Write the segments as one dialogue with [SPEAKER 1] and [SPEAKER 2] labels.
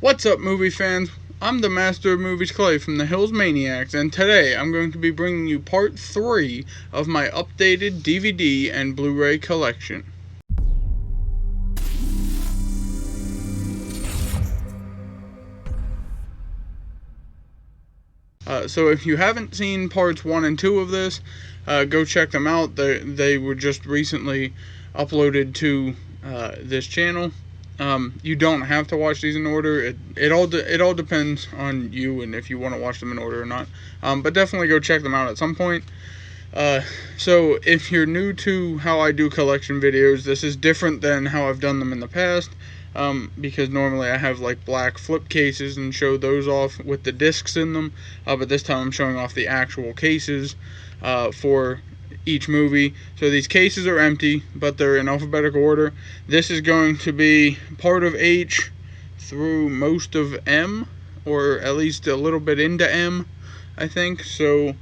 [SPEAKER 1] What's up, movie fans? I'm the Master of Movies Clay from the Hills Maniacs, and today I'm going to be bringing you part 3 of my updated DVD and Blu-ray collection. So if you haven't seen parts 1 and 2 of this, go check them out. They were just recently uploaded to this channel. You don't have to watch these in order. It all depends on you and if you want to watch them in order or not. But definitely go check them out at some point. So if you're new to how I do collection videos, this is different than how I've done them in the past. Because normally I have like black flip cases and show those off with the discs in them, but this time I'm showing off the actual cases for each movie. So these cases are empty, but they're in alphabetical order. This is going to be part of H through most of M, or at least a little bit into M, I think. So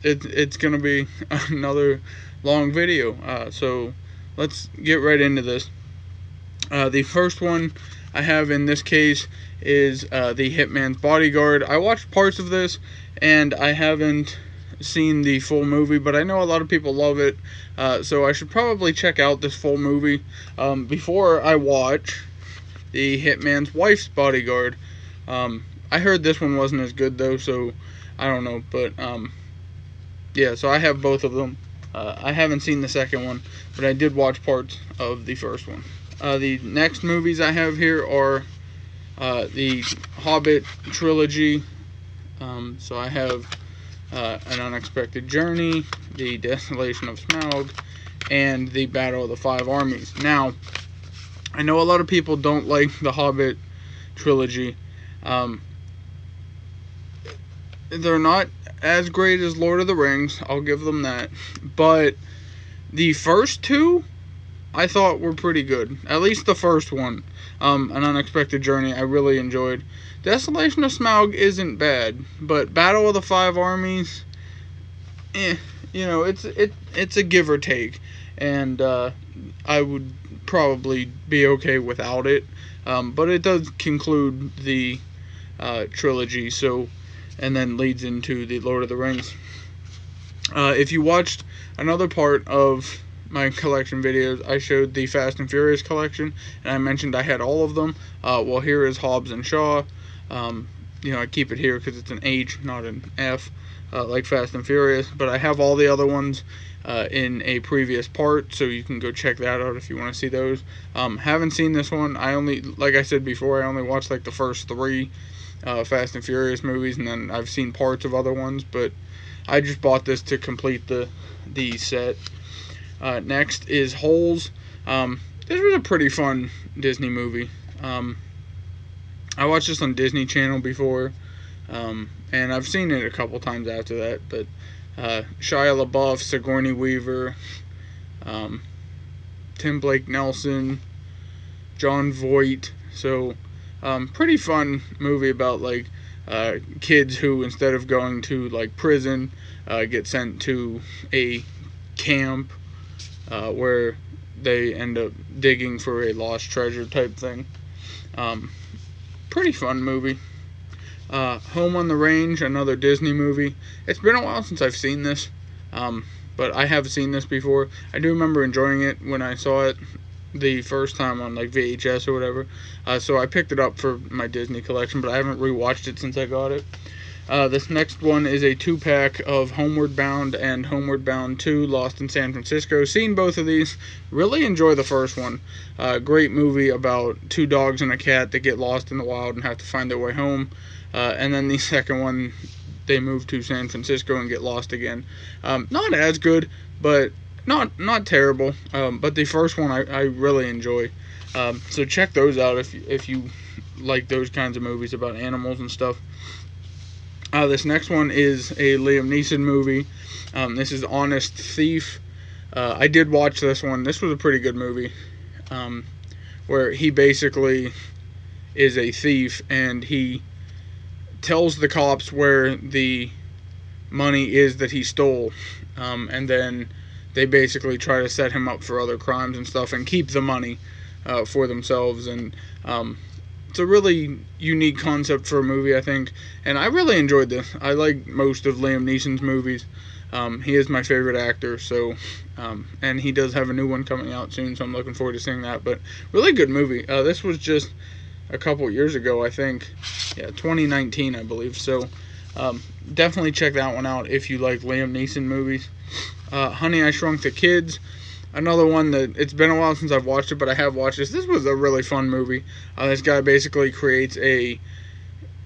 [SPEAKER 1] it's going to be another long video. So let's get right into this. The first one I have in this case is The Hitman's Bodyguard. I watched parts of this, and I haven't seen the full movie, but I know a lot of people love it, so I should probably check out this full movie before I watch The Hitman's Wife's Bodyguard. I heard this one wasn't as good, though, so I don't know, but yeah, so I have both of them. I haven't seen the second one, but I did watch parts of the first one. The next movies I have here are the Hobbit trilogy. So I have An Unexpected Journey, The Desolation of Smaug, and The Battle of the Five Armies. Now, I know a lot of people don't like the Hobbit trilogy. They're not as great as Lord of the Rings, I'll give them that. But the first two, I thought were pretty good. At least the first one, An Unexpected Journey, I really enjoyed. Desolation of Smaug isn't bad, but Battle of the Five Armies, you know, it's a give or take, and I would probably be okay without it. But it does conclude the trilogy, so, and then leads into the Lord of the Rings. If you watched another part of my collection videos, I showed the Fast and Furious collection, and I mentioned I had all of them. Well, here is Hobbs and Shaw. You know, I keep it here because it's an H, not an F, like Fast and Furious, but I have all the other ones in a previous part, so you can go check that out if you want to see those. Haven't seen this one. I only, like I said before, I only watched like the first 3 Fast and Furious movies, and then I've seen parts of other ones, but I just bought this to complete the set. Next is Holes. This was a pretty fun Disney movie. I watched this on Disney Channel before, and I've seen it a couple times after that, but Shia LaBeouf, Sigourney Weaver, Tim Blake Nelson, Jon Voight. So pretty fun movie about like kids who, instead of going to like prison, get sent to a camp where they end up digging for a lost treasure type thing. Pretty fun movie. Home on the Range, another Disney movie. It's been a while since I've seen this, but I have seen this before. I do remember enjoying it when I saw it the first time on like VHS or whatever. So I picked it up for my Disney collection, but I haven't rewatched it since I got it. This next one is a 2-pack of Homeward Bound and Homeward Bound 2, Lost in San Francisco. Seen both of these. Really enjoy the first one. Great movie about 2 dogs and a cat that get lost in the wild and have to find their way home. And then the second one, they move to San Francisco and get lost again. Not as good, but not terrible. But the first one I really enjoy. So check those out if you like those kinds of movies about animals and stuff. This next one is a Liam Neeson movie. This is Honest Thief. I did watch this one. This was a pretty good movie, where he basically is a thief, and he tells the cops where the money is that he stole, and then they basically try to set him up for other crimes and stuff and keep the money for themselves. And it's a really unique concept for a movie, I think, and I really enjoyed this. I like most of Liam Neeson's movies. He is my favorite actor, so and he does have a new one coming out soon, so I'm looking forward to seeing that. But really good movie. This was just a couple years ago, I think. Yeah, 2019, I believe. So definitely check that one out if you like Liam Neeson movies. Honey, I Shrunk the Kids. Another one that it's been a while since I've watched it, but I have watched this. This was a really fun movie. This guy basically creates a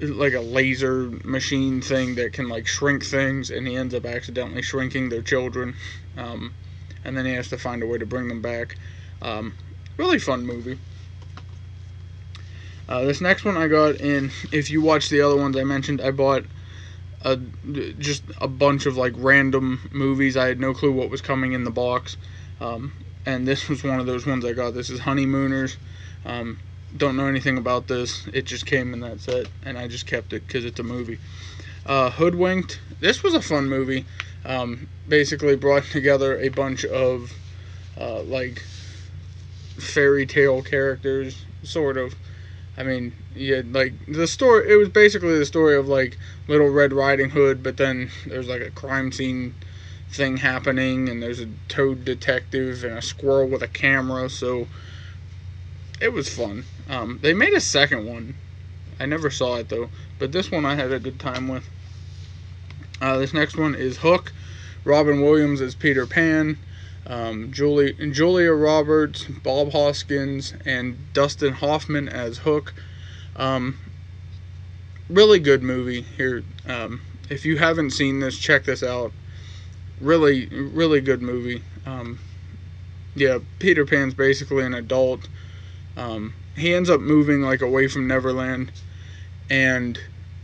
[SPEAKER 1] laser machine thing that can like shrink things, and he ends up accidentally shrinking their children, and then he has to find a way to bring them back. Really fun movie. This next one I got in. If you watch the other ones I mentioned, I bought just a bunch of like random movies. I had no clue what was coming in the box. And this was one of those ones I got. This is Honeymooners. Don't know anything about this. It just came in that set, and I just kept it because it's a movie. Hoodwinked. This was a fun movie. Basically brought together a bunch of like fairy tale characters, sort of. I mean, yeah, like the story. It was basically the story of like Little Red Riding Hood, but then there's like a crime scene thing happening, and there's a toad detective and a squirrel with a camera, so it was fun. They made a second one. I never saw it though, but this one I had a good time with. This next one is Hook. Robin Williams as Peter Pan, Julia Roberts, Bob Hoskins, and Dustin Hoffman as Hook. Really good movie here. If you haven't seen this, check this out. Really, really good movie. Yeah, Peter Pan's basically an adult. He ends up moving like away from Neverland and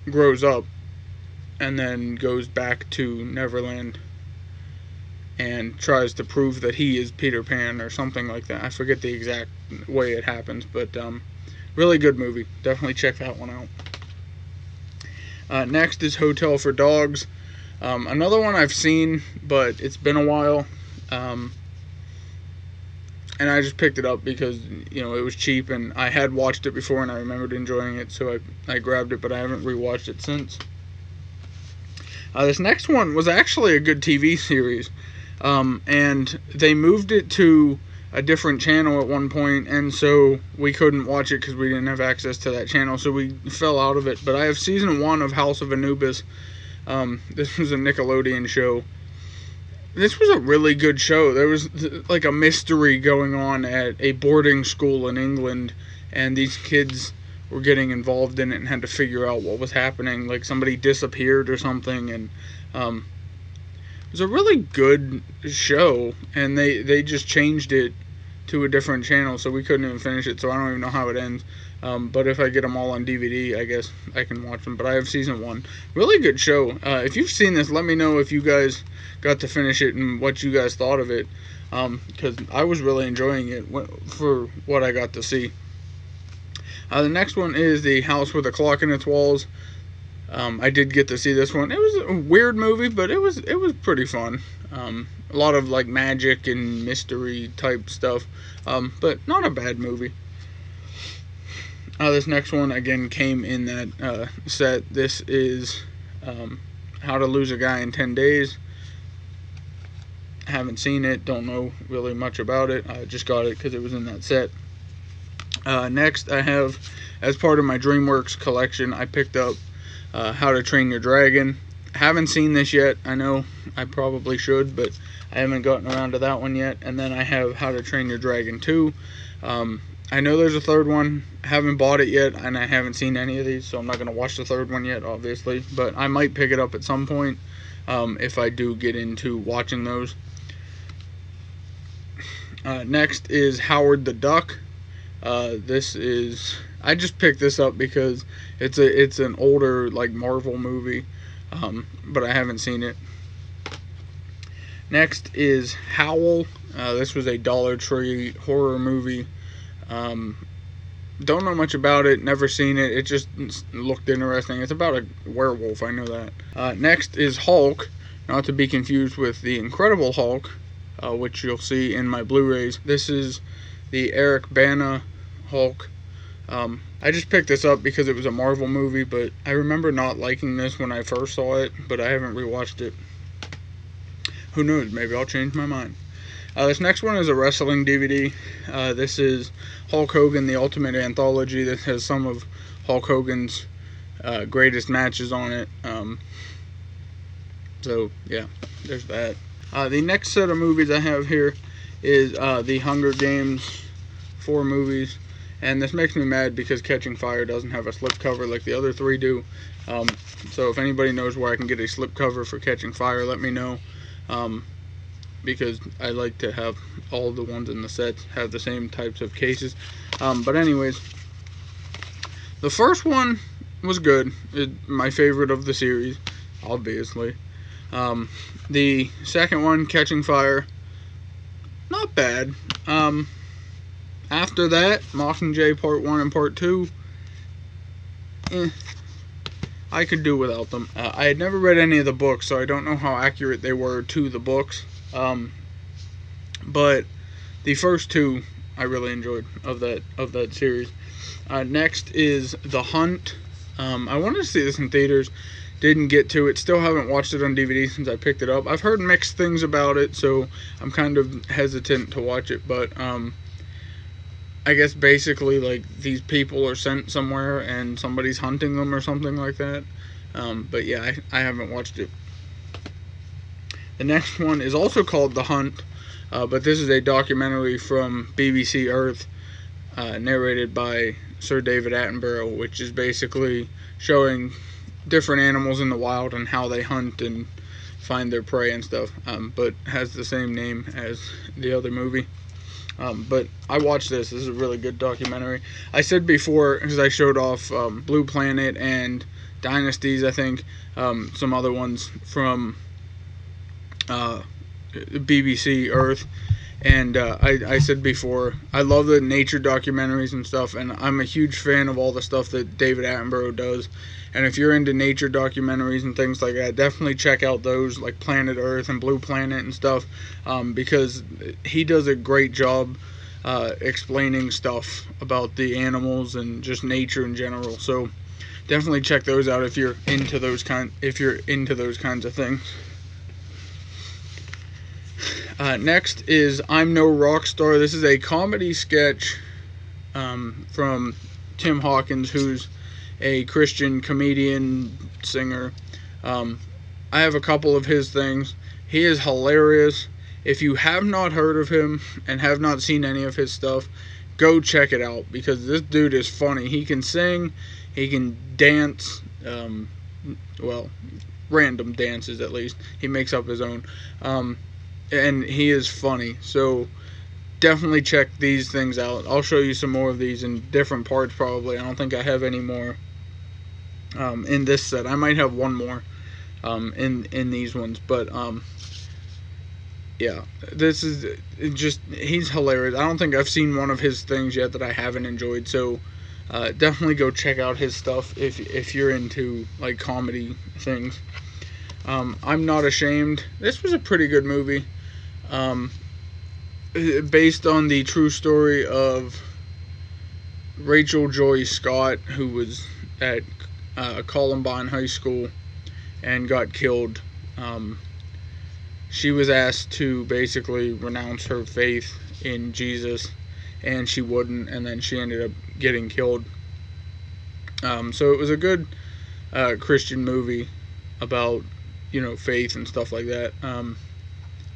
[SPEAKER 1] grows up, and then goes back to Neverland and tries to prove that he is Peter Pan or something like that. I forget the exact way it happens, but really good movie. Definitely check that one out. Next is Hotel for Dogs. Another one I've seen, but it's been a while, and I just picked it up because, you know, it was cheap, and I had watched it before, and I remembered enjoying it, so I grabbed it, but I haven't rewatched it since. This next one was actually a good TV series, and they moved it to a different channel at one point, and so we couldn't watch it because we didn't have access to that channel, so we fell out of it. But I have season 1 of House of Anubis. This was a Nickelodeon show. This was a really good show. There was like a mystery going on at a boarding school in England, and these kids were getting involved in it and had to figure out what was happening. Like somebody disappeared or something, and it was a really good show, and they just changed it to a different channel, so we couldn't even finish it, so I don't even know how it ends. But if I get them all on DVD, I guess I can watch them. But I have season 1. Really good show. If you've seen this, let me know if you guys got to finish it and what you guys thought of it, because I was really enjoying it for what I got to see. The next one is The House with a Clock in Its Walls. I did get to see this one. It was a weird movie, but it was pretty fun. A lot of like magic and mystery type stuff, but not a bad movie. This next one again came in that set. This is How to Lose a Guy in 10 Days. Haven't seen it, don't know really much about it. I just got it because it was in that set. Next I have, as part of my DreamWorks collection, I picked up How to Train Your Dragon. Haven't seen this yet. I know I probably should, but I haven't gotten around to that one yet. And then I have How to Train Your Dragon 2. I know there's a third one. Haven't bought it yet, and I haven't seen any of these, so I'm not going to watch the third one yet, obviously. But I might pick it up at some point if I do get into watching those. Next is Howard the Duck. This is, I just picked this up because it's an older like Marvel movie, but I haven't seen it. Next is Howl. This was a Dollar Tree horror movie. Don't know much about it, never seen it. It just looked interesting. It's about a werewolf, I know that. Next is Hulk, not to be confused with the Incredible Hulk, which you'll see in my Blu-rays. This is the Eric Bana Hulk. I just picked this up because it was a Marvel movie, but I remember not liking this when I first saw it, but I haven't rewatched it. Who knows? Maybe I'll change my mind. This next one is a wrestling DVD. This is Hulk Hogan, The Ultimate Anthology. This has some of Hulk Hogan's greatest matches on it. So, yeah, there's that. The next set of movies I have here is the Hunger Games 4 movies. And this makes me mad because Catching Fire doesn't have a slipcover like the other 3 do. So if anybody knows where I can get a slipcover for Catching Fire, let me know. Because I like to have all the ones in the sets have the same types of cases. But anyways, the first one was good. My favorite of the series, obviously. The second one, Catching Fire, not bad. After that, Mockingjay Part 1 and Part 2, I could do without them. I had never read any of the books, so I don't know how accurate they were to the books. But the first 2 I really enjoyed of that series. Next is The Hunt. I wanted to see this in theaters, didn't get to it. Still haven't watched it on DVD since I picked it up. I've heard mixed things about it, so I'm kind of hesitant to watch it. But I guess basically like these people are sent somewhere and somebody's hunting them or something like that. But yeah, I haven't watched it. The next one is also called The Hunt, but this is a documentary from BBC Earth, narrated by Sir David Attenborough, which is basically showing different animals in the wild and how they hunt and find their prey and stuff, but has the same name as the other movie. But I watched this. This is a really good documentary. I said before, because I showed off Blue Planet and Dynasties, I think, some other ones from BBC Earth, and I said before, I love the nature documentaries and stuff, and I'm a huge fan of all the stuff that David Attenborough does. And if you're into nature documentaries and things like that, definitely check out those, like Planet Earth and Blue Planet and stuff, because he does a great job explaining stuff about the animals and just nature in general. So definitely check those out if you're into those kinds of things. Next is I'm No Rock Star. This is a comedy sketch from Tim Hawkins, who's a Christian comedian, singer. I have a couple of his things. He is hilarious. If you have not heard of him and have not seen any of his stuff, go check it out, because this dude is funny. He can sing, he can dance, well, random dances at least. He makes up his own. And he is funny. So definitely check these things out. I'll show you some more of these in different parts probably. I don't think I have any more in this set. I might have one more in these ones, but yeah, this is just, he's hilarious. I don't think I've seen one of his things yet that I haven't enjoyed, so definitely go check out his stuff if you're into like comedy things. I'm Not Ashamed. This was a pretty good movie, based on the true story of Rachel Joy Scott, who was at Columbine High School and got killed. She was asked to basically renounce her faith in Jesus, and she wouldn't, and then she ended up getting killed. So it was a good Christian movie about, you know, faith and stuff like that.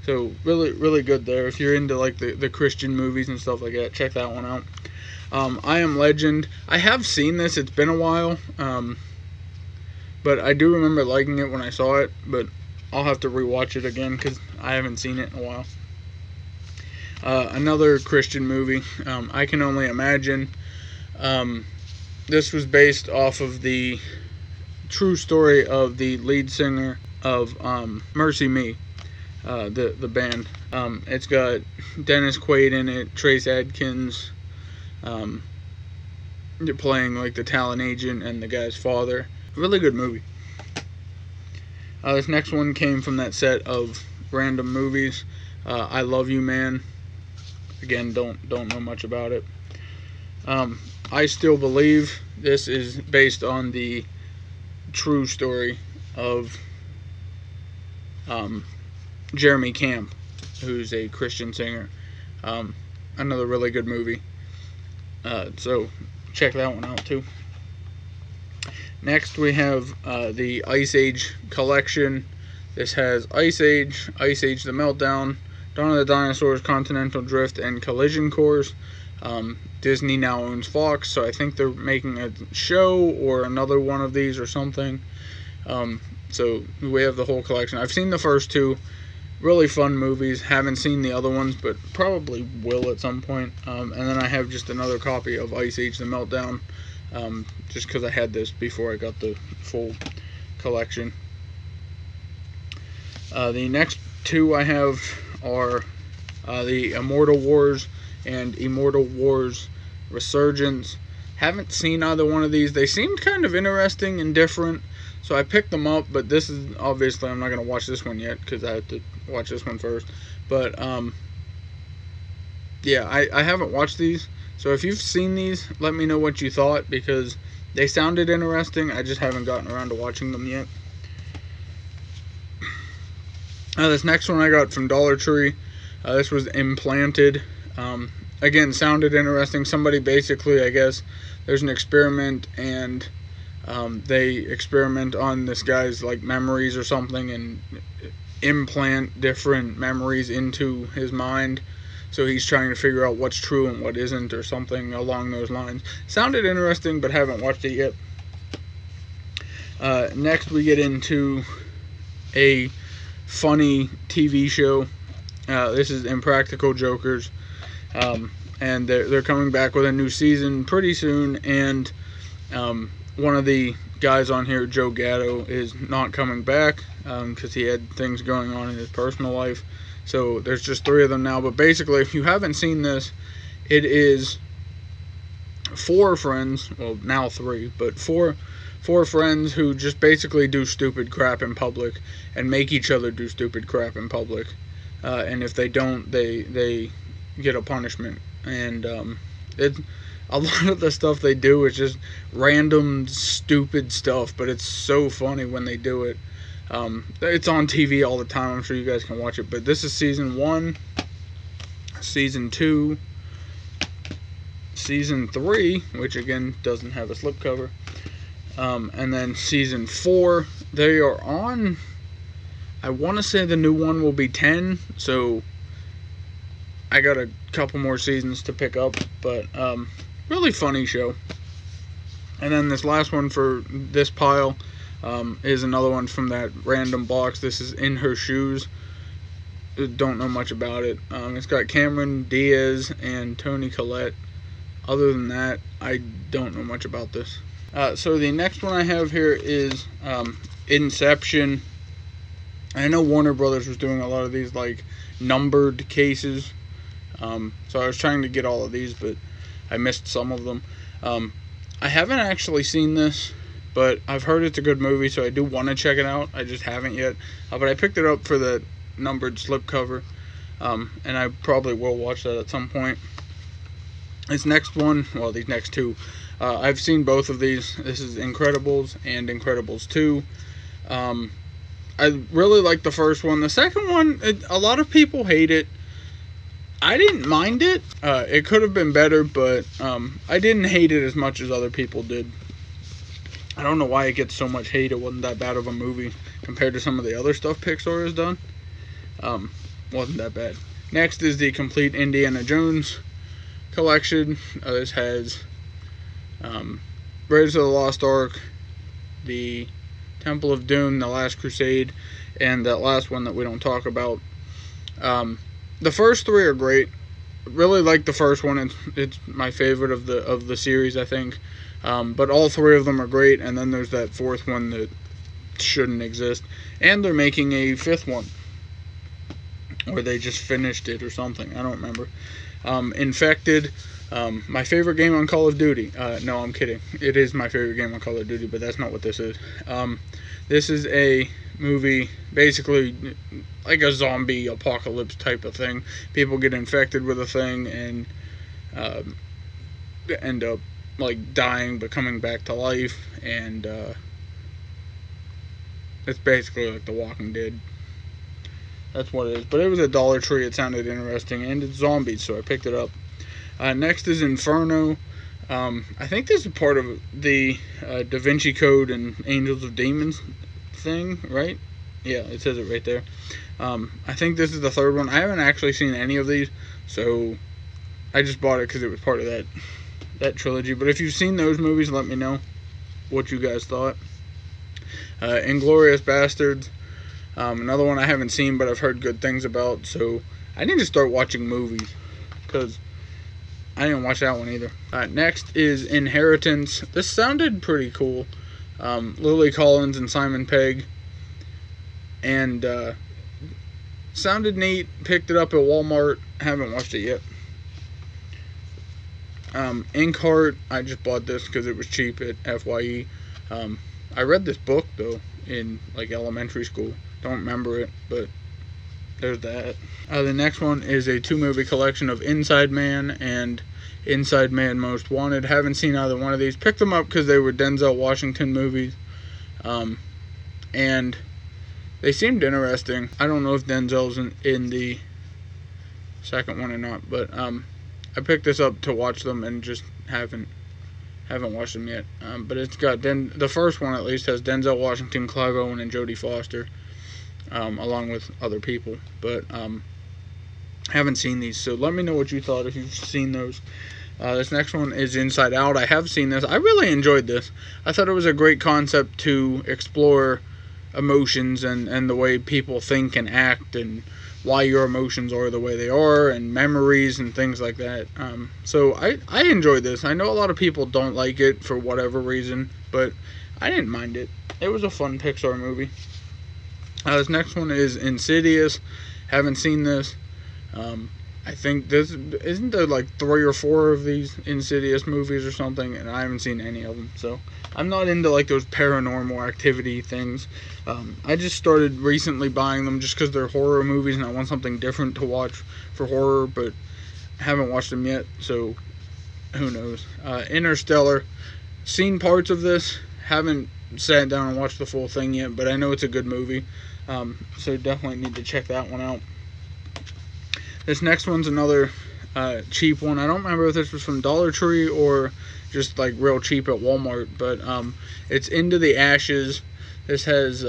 [SPEAKER 1] So really, really good there. If you're into like the Christian movies and stuff like that, check that one out. I Am Legend. I have seen this. It's been a while, but I do remember liking it when I saw it. But I'll have to rewatch it again because I haven't seen it in a while. Another Christian movie, I Can Only Imagine. This was based off of the true story of the lead singer of Mercy Me, the band. It's got Dennis Quaid in it, Trace Adkins, playing like the talent agent and the guy's father. Really good movie. This next one came from that set of random movies. I Love You Man. Again, don't know much about it. I still believe this is based on the true story of Jeremy Camp, who's a Christian singer. Another really good movie. So check that one out too. Next we have the Ice Age collection. This has Ice Age the Meltdown, Dawn of the Dinosaurs, Continental Drift, and Collision Course. Disney now owns Fox, so I think they're making a show or another one of these or something. So we have the whole collection. I've seen the first two, really fun movies. Haven't seen the other ones, but probably will at some point. And then I have just another copy of Ice Age the Meltdown, just because I had this before I got the full collection. The next two I have are the Immortal Wars and Immortal Wars Resurgence. Haven't seen either one of these. They seemed kind of interesting and different, so I picked them up, but this is, obviously I'm not going to watch this one yet because I have to watch this one first. But yeah, I haven't watched these, so if you've seen these, let me know what you thought, because they sounded interesting. I just haven't gotten around to watching them yet. This next one I got from Dollar Tree. This was Implanted. Again, sounded interesting. Somebody basically, I guess, there's an experiment, and they experiment on this guy's like memories or something, and implant different memories into his mind. So he's trying to figure out what's true and what isn't, or something along those lines. Sounded interesting, but haven't watched it yet. Next, we get into a funny TV show. This is Impractical Jokers, and they're coming back with a new season pretty soon. And one of the guys on here, Joe Gatto, is not coming back because he had things going on in his personal life. So there's just 3 of them now. But basically, if you haven't seen this, it is 4 friends, well now 3, but 4 friends who just basically do stupid crap in public and make each other do stupid crap in public. And if they don't, they get a punishment. And a lot of the stuff they do is just random stupid stuff, but it's so funny when they do it. It's on TV all the time. I'm sure you guys can watch it. But this is season 1, season 2, season 3, which again doesn't have a slipcover, and then season 4. They are on, I want to say the new one will be 10, so I got a couple more seasons to pick up, but really funny show. And then this last one for this pile is another one from that random box. This is In Her Shoes. Don't know much about it. It's got Cameron Diaz and Toni Collette. Other than that, I don't know much about this. So the next one I have here is Inception. I know Warner Brothers was doing a lot of these like numbered cases. So I was trying to get all of these, but I missed some of them. I haven't actually seen this, but I've heard it's a good movie, so I do want to check it out. I just haven't yet. But I picked it up for the numbered slipcover, and I probably will watch that at some point. This next one, well, these next 2, I've seen both of these. This is Incredibles and Incredibles 2. I really like the first one. The second one, a lot of people hate it. I didn't mind it. It could have been better, but I didn't hate it as much as other people did. I don't know why it gets so much hate. It wasn't that bad of a movie compared to some of the other stuff Pixar has done. Wasn't that bad. Next is the complete Indiana Jones collection. This has Raiders of the Lost Ark, the Temple of Doom, The Last Crusade, and that last one that we don't talk about. The first 3 are great. Really like the first one. It's my favorite of the series, I think. But all 3 of them are great, and then there's that 4th one that shouldn't exist. And they're making a 5th one, or they just finished it or something. I don't remember. Infected, my favorite game on Call of Duty. No, I'm kidding. It is my favorite game on Call of Duty, but that's not what this is. This is a movie, basically like a zombie apocalypse type of thing. People get infected with a thing and end up like dying but coming back to life, and it's basically like The Walking Dead. That's what it is. But it was a Dollar Tree. It sounded interesting, and it's zombies, so I picked it up. Next is Inferno. I think this is part of the Da Vinci Code and Angels of Demons thing, right? Yeah, it says it right there. I think this is the third one. I haven't actually seen any of these, so I just bought it because it was part of that trilogy. But if you've seen those movies, let me know what you guys thought. Inglourious Basterds. Another one I haven't seen, but I've heard good things about, so I need to start watching movies, because I didn't watch that one either. Next is Inheritance. This sounded pretty cool. Lily Collins and Simon Pegg. And sounded neat. Picked it up at Walmart. Haven't watched it yet. Inkheart. I just bought this because it was cheap at FYE. I read this book, though, in like elementary school. Don't remember it, but there's that. The next one is a 2-movie collection of Inside Man and Inside Man Most Wanted. Haven't seen either one of these. Picked them up because they were Denzel Washington movies. And they seemed interesting. I don't know if Denzel's in the second one or not, but I picked this up to watch them and just haven't watched them yet. But it's got the first one at least has Denzel Washington, Clive Owen, and Jodie Foster. Along with other people, but haven't seen these, so let me know what you thought if you've seen those. This next one is Inside Out. I have seen this. I really enjoyed this. I thought it was a great concept to explore emotions and the way people think and act, and why your emotions are the way they are, and memories and things like that. So I enjoyed this. I know a lot of people don't like it for whatever reason, but I didn't mind it. It was a fun Pixar movie. This next one is Insidious. Haven't seen this. I think isn't there like 3 or 4 of these Insidious movies or something, and I haven't seen any of them. So I'm not into like those paranormal activity things. I just started recently buying them just because they're horror movies and I want something different to watch for horror, but I haven't watched them yet, so who knows. Interstellar. Seen parts of this. Haven't sat down and watched the full thing yet, but I know it's a good movie. So definitely need to check that one out. This next one's another cheap one. I don't remember if this was from Dollar Tree or just like real cheap at Walmart, but it's Into the Ashes. This has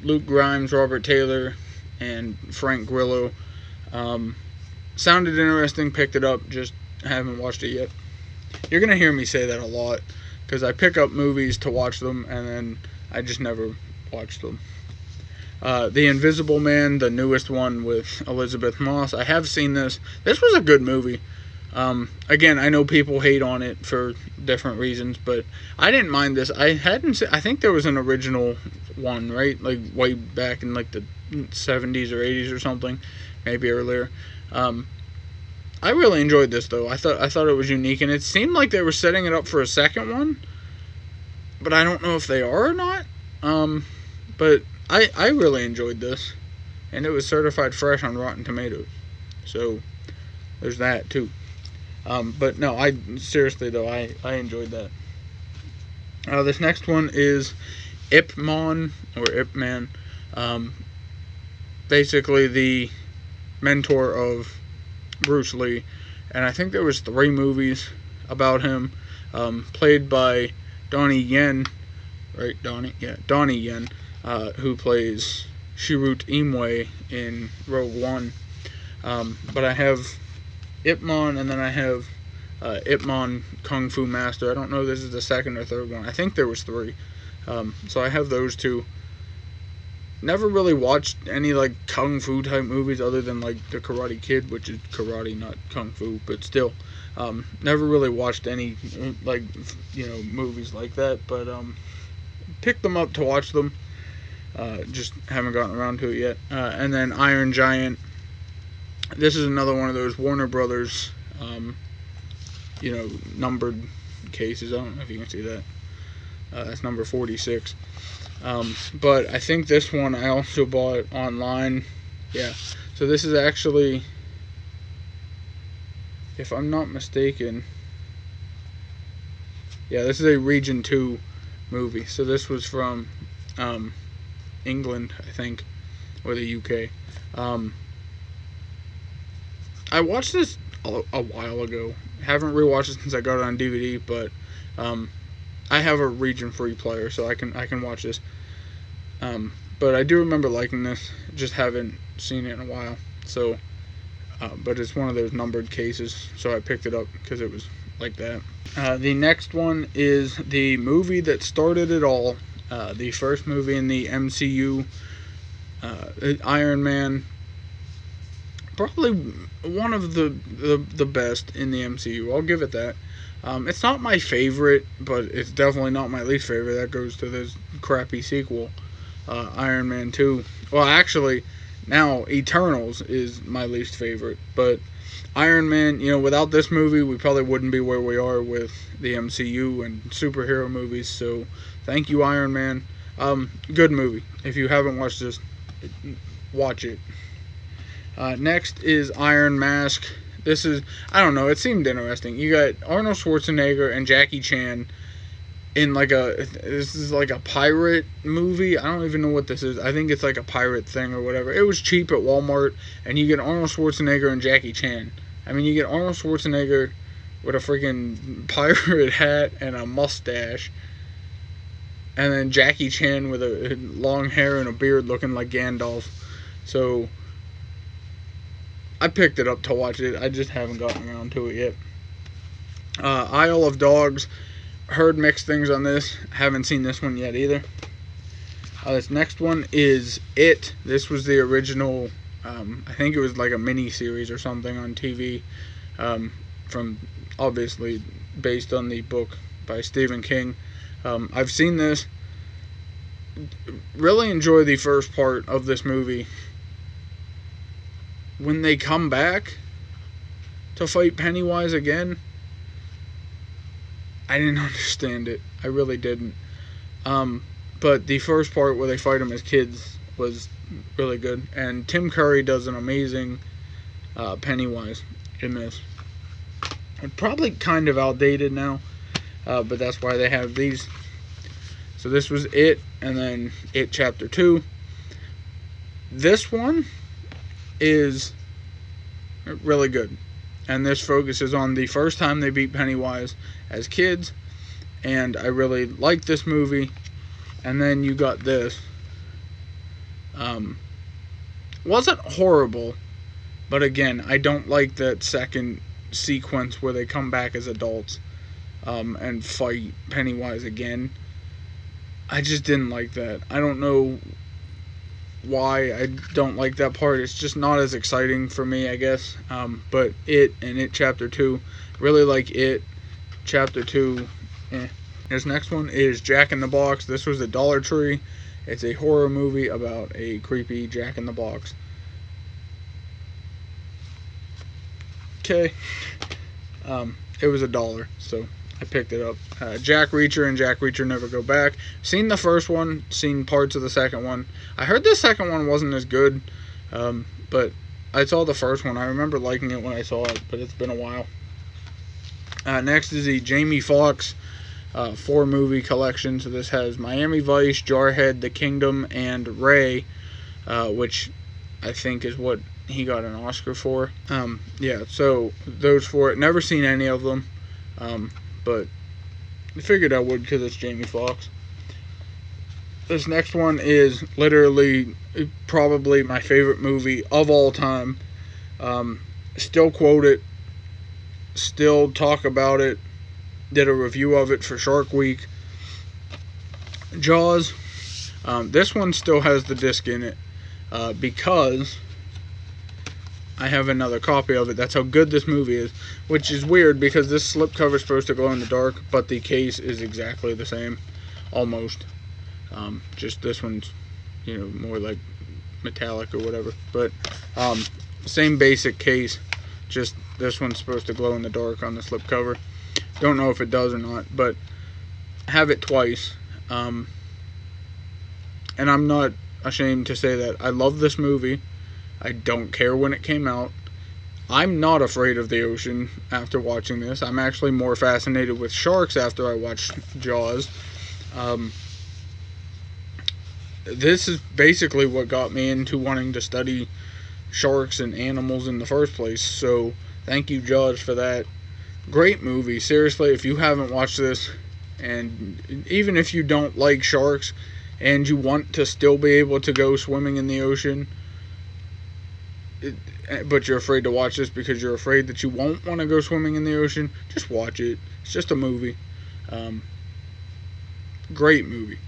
[SPEAKER 1] Luke Grimes, Robert Taylor, and Frank Grillo. Sounded interesting, picked it up, just haven't watched it yet. You're going to hear me say that a lot, because I pick up movies to watch them, and then I just never watch them. The Invisible Man, the newest one with Elizabeth Moss. I have seen this. This was a good movie. Again, I know people hate on it for different reasons, but I didn't mind this. I think there was an original one, right? Like way back in like the 70s or 80s or something, maybe earlier. I really enjoyed this though. I thought it was unique, and it seemed like they were setting it up for a second one, but I don't know if they are or not. But I really enjoyed this, and it was certified fresh on Rotten Tomatoes, so there's that too. But no, seriously though, I enjoyed that. This next one is Ip Man, or Ip Man, basically the mentor of Bruce Lee, and I think there was 3 movies about him, played by Donnie Yen, right? Donnie Yen. Who plays Chirrut Imwe in Rogue One. But I have Ip Man, and then I have Ip Man Kung Fu Master. I don't know if this is the second or third one. I think there was 3. So I have those 2. Never really watched any like Kung Fu type movies other than like The Karate Kid, which is karate, not Kung Fu, but still. Never really watched any like, movies like that, but picked them up to watch them. Just haven't gotten around to it yet. And then Iron Giant. This is another one of those Warner Brothers, numbered cases. I don't know if you can see that. That's number 46. But I think this one I also bought online. Yeah. So this is actually, if I'm not mistaken, Yeah, this is a Region 2 movie. So this was from England, I think, or the UK. Um, I watched this a while ago. Haven't rewatched it since I got it on DVD, but I have a region free player, so I can watch this. But I do remember liking this. Just haven't seen it in a while. So, but it's one of those numbered cases, so I picked it up because it was like that. The next one is the movie that started it all. The first movie in the MCU, Iron Man. Probably one of the best in the MCU. I'll give it that. It's not my favorite, but it's definitely not my least favorite. That goes to this crappy sequel, Iron Man 2. Well, actually, now Eternals is my least favorite. But Iron Man, without this movie, we probably wouldn't be where we are with the MCU and superhero movies. So, thank you, Iron Man. Good movie. If you haven't watched this, watch it. Next is Iron Mask. This is, I don't know, it seemed interesting. You got Arnold Schwarzenegger and Jackie Chan in this is like a pirate movie. I don't even know what this is. I think it's like a pirate thing or whatever. It was cheap at Walmart, and you get Arnold Schwarzenegger and Jackie Chan. I mean, you get Arnold Schwarzenegger with a freaking pirate hat and a mustache, and then Jackie Chan with a long hair and a beard looking like Gandalf. So I picked it up to watch it. I just haven't gotten around to it yet. Isle of Dogs. Heard mixed things on this. Haven't seen this one yet either. This next one is It. This was the original, I think it was like a mini series or something on TV, from obviously based on the book by Stephen King. I've seen this. Really enjoy the first part of this movie. When they come back to fight Pennywise again, I didn't understand it. I really didn't. But the first part where they fight him as kids was really good. And Tim Curry does an amazing Pennywise in this. It's probably kind of outdated now, but that's why they have these. So this was It, and then It Chapter 2. This one is really good, and this focuses on the first time they beat Pennywise as kids, and I really like this movie. And then you got this. Wasn't horrible, but again, I don't like that second sequence where they come back as adults and fight Pennywise again. I just didn't like that. I don't know why I don't like that part. It's just not as exciting for me, I guess. But It and It Chapter 2, really like It Chapter 2. This next one is Jack in the Box. This was a Dollar Tree. It's a horror movie about a creepy Jack in the Box. Okay. It was $1, so I picked it up. Jack Reacher and Jack Reacher Never Go Back. Seen the first one, seen parts of the second one. I heard the second one wasn't as good, but I saw the first one. I remember liking it when I saw it, but it's been a while. Next is the Jamie Foxx 4-movie collection. So this has Miami Vice, Jarhead, The Kingdom, and Ray, which I think is what he got an Oscar for. Yeah, so those 4. Never seen any of them, but I figured I would because it's Jamie Foxx. This next one is literally probably my favorite movie of all time. Still quote it, still talk about it. Did a review of it for Shark Week. Jaws. This one still has the disc in it because I have another copy of it. That's how good this movie is, which is weird because this slipcover is supposed to glow in the dark, but the case is exactly the same, almost. Just this one's, more like metallic or whatever. But same basic case, just this one's supposed to glow in the dark on the slipcover. Don't know if it does or not, but have it twice. And I'm not ashamed to say that I love this movie. I don't care when it came out. I'm not afraid of the ocean after watching this. I'm actually more fascinated with sharks after I watched Jaws. Um, this is basically what got me into wanting to study sharks and animals in the first place. So thank you, Jaws, for that. Great movie. Seriously, if you haven't watched this, and even if you don't like sharks and you want to still be able to go swimming in the ocean, but you're afraid to watch this because you're afraid that you won't want to go swimming in the ocean, just watch it. It's just a movie. Great movie.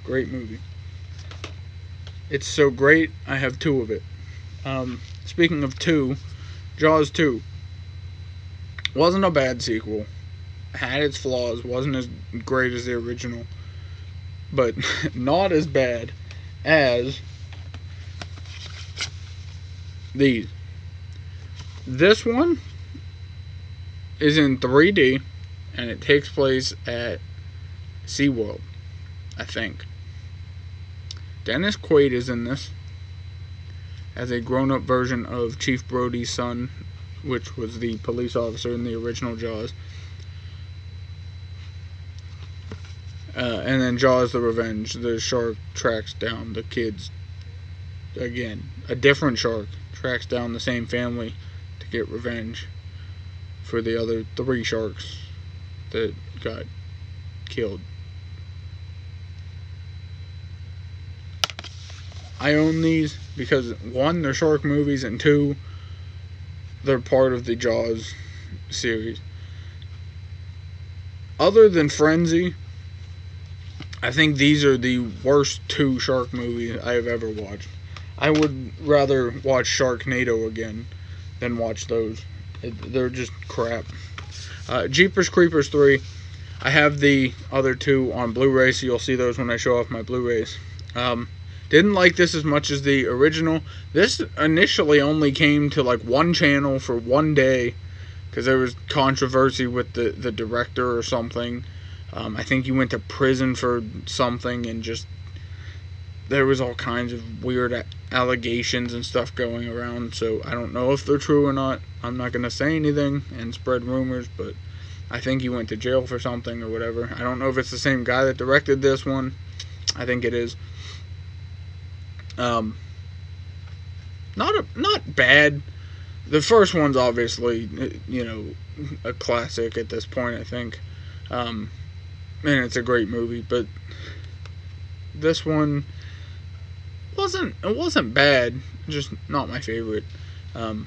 [SPEAKER 1] Great movie. It's so great, I have two of it. Speaking of two, Jaws 2 wasn't a bad sequel. Had its flaws, wasn't as great as the original, but not as bad as these. This one is in 3D, and it takes place at SeaWorld, I think. Dennis Quaid is in this as a grown-up version of Chief Brody's son, which was the police officer in the original Jaws. And then Jaws the Revenge, the shark tracks down the kids again. A different shark tracks down the same family to get revenge for the other 3 sharks that got killed. I own these because 1, they're shark movies, and 2, they're part of the Jaws series. Other than Frenzy, I think these are the worst 2 shark movies I have ever watched. I would rather watch Sharknado again than watch those. They're just crap. Jeepers Creepers 3, I have the other 2 on Blu-ray, so you'll see those when I show off my Blu-rays. Didn't like this as much as the original. This initially only came to like one channel for one day because there was controversy with the director or something. I think he went to prison for something, and just there was all kinds of weird allegations and stuff going around. So I don't know if they're true or not. I'm not going to say anything and spread rumors, but I think he went to jail for something or whatever. I don't know if it's the same guy that directed this one. I think it is. Not bad. The first one's obviously, a classic at this point, I think. And it's a great movie, but this one wasn't bad, just not my favorite. Haven't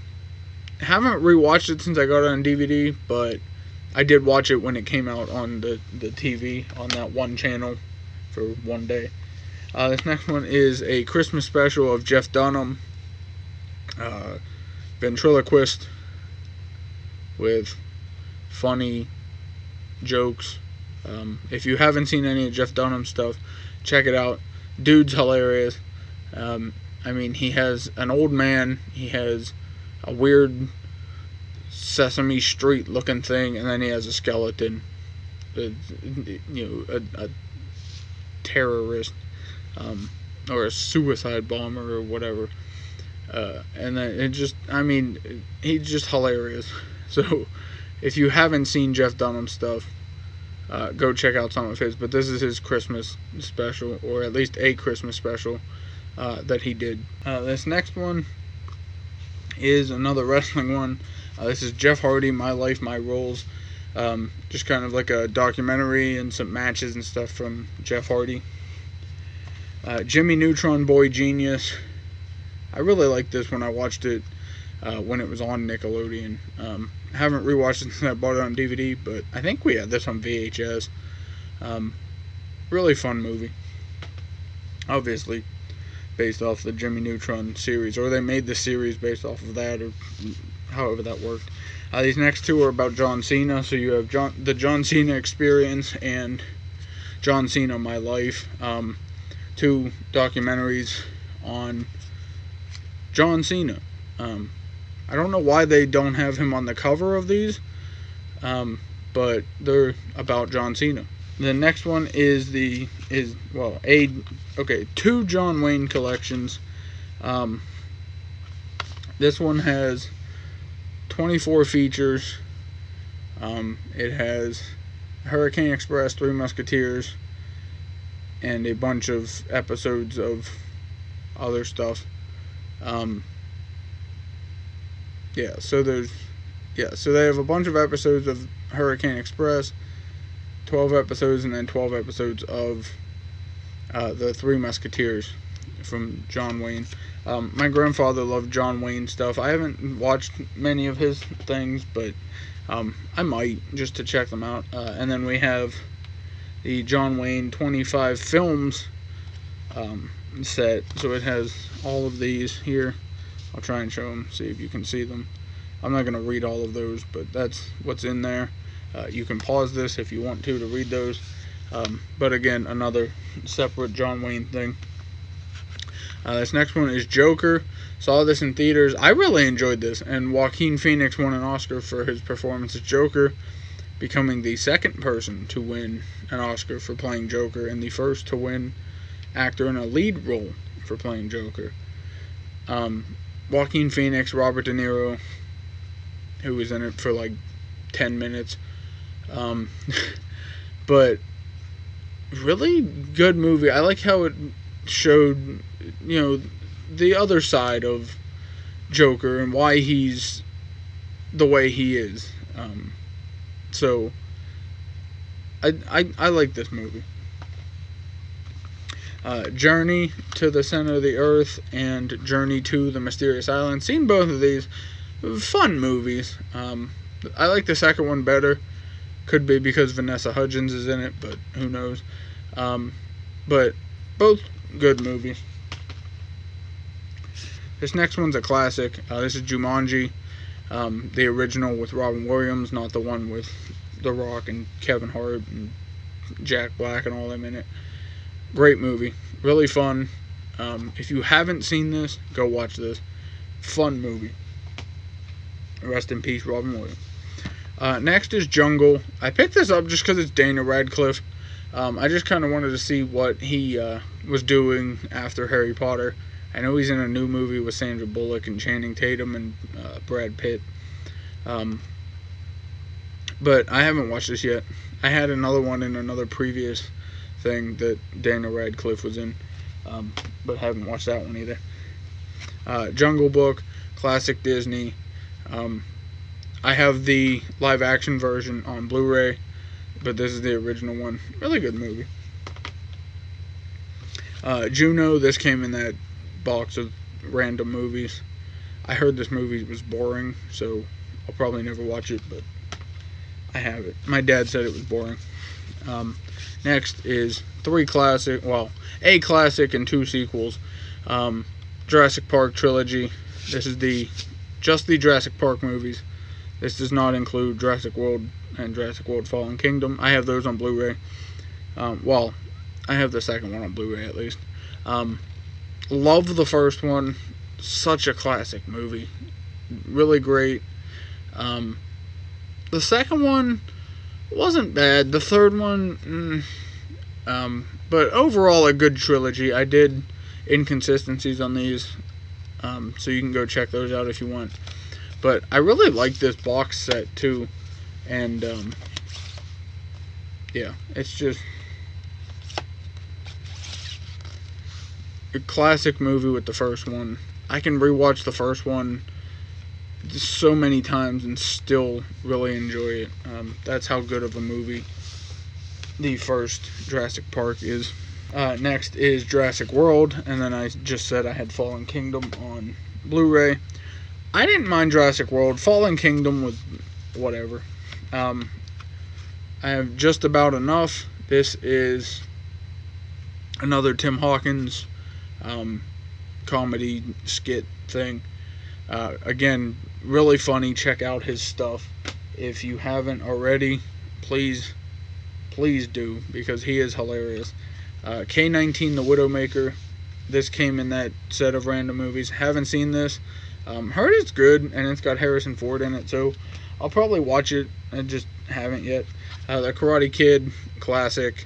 [SPEAKER 1] rewatched it since I got it on DVD, but I did watch it when it came out on the TV on that one channel for one day. This next one is a Christmas special of Jeff Dunham, ventriloquist with funny jokes. If you haven't seen any of Jeff Dunham's stuff, check it out. Dude's hilarious. He has an old man, he has a weird Sesame Street looking thing, and then he has a skeleton, a terrorist, or a suicide bomber or whatever. And then he's just hilarious. So if you haven't seen Jeff Dunham's stuff, go check out some of his. But this is his Christmas special, or at least a Christmas special that he did. This next one is another wrestling one. This is Jeff Hardy, My Life, My Roles. Just kind of like a documentary and some matches and stuff from Jeff Hardy. Jimmy Neutron Boy Genius. I really liked this when I watched it when it was on Nickelodeon. Haven't rewatched it since I bought it on DVD, but I think we had this on VHS. Really fun movie. Obviously based off the Jimmy Neutron series, or they made the series based off of that, or however that worked. These next 2 are about John Cena, so you have the John Cena Experience and John Cena My Life. 2 documentaries on John Cena. I don't know why they don't have him on the cover of these, but they're about John Cena. The next one is 2 John Wayne collections. This one has 24 features. It has Hurricane Express, Three Musketeers, and a bunch of episodes of other stuff. So they have a bunch of episodes of Hurricane Express, 12 episodes, and then 12 episodes of the Three Musketeers from John Wayne. My grandfather loved John Wayne stuff. I haven't watched many of his things, but I might, just to check them out. And then we have the John Wayne 25 films set. So it has all of these here. I'll try and show them, see if you can see them. I'm not going to read all of those, but that's what's in there. You can pause this if you want to read those. But again, another separate John Wayne thing. This next one is Joker. Saw this in theaters. I really enjoyed this, and Joaquin Phoenix won an Oscar for his performance as Joker, becoming the second person to win an Oscar for playing Joker and the first to win actor in a lead role for playing Joker. Joaquin Phoenix, Robert De Niro, who was in it for like 10 minutes. But really good movie. I like how it showed, the other side of Joker and why he's the way he is. So I like this movie. Journey to the Center of the Earth and Journey to the Mysterious Island. Seen both of these. Fun movies. I like the second one better. Could be because Vanessa Hudgens is in it, but who knows. But both good movies. This next one's a classic. This is Jumanji. The original with Robin Williams, not the one with The Rock and Kevin Hart and Jack Black and all them in it. Great movie. Really fun. If you haven't seen this, go watch this. Fun movie. Rest in peace, Robin Williams. Next is Jungle. I picked this up just because it's Daniel Radcliffe. I just kind of wanted to see what he was doing after Harry Potter. I know he's in a new movie with Sandra Bullock and Channing Tatum and Brad Pitt. But I haven't watched this yet. I had another one in another previous thing that Daniel Radcliffe was in, but haven't watched that one either. Jungle Book, classic Disney. I have the live action version on Blu-ray, but this is the original one. Really good movie. Juno, this came in that box of random movies. I heard this movie was boring, so I'll probably never watch it, but I have it. My dad said it was boring. Next is a classic and 2 sequels. Jurassic Park trilogy. This is just the Jurassic Park movies. This does not include Jurassic World and Jurassic World Fallen Kingdom. I have those on Blu-ray. I have the second one on Blu-ray at least. Love the first one. Such a classic movie. Really great. The second one wasn't bad. The third one, but overall a good trilogy. I did inconsistencies on these, so you can go check those out if you want. But I really like this box set too, and it's just a classic movie with the first one. I can rewatch the first one so many times and still really enjoy it. That's how good of a movie the first Jurassic Park is. Next is Jurassic World, and then I just said I had Fallen Kingdom on Blu-ray. I didn't mind Jurassic World. Fallen Kingdom was whatever. I have just about enough. This is another Tim Hawkins comedy skit thing. Again, really funny. Check out his stuff. If you haven't already, please do, because he is hilarious. K-19 The Widowmaker. This came in that set of random movies. Haven't seen this. Heard it's good, and it's got Harrison Ford in it, so I'll probably watch it. I just haven't yet. The Karate Kid, classic.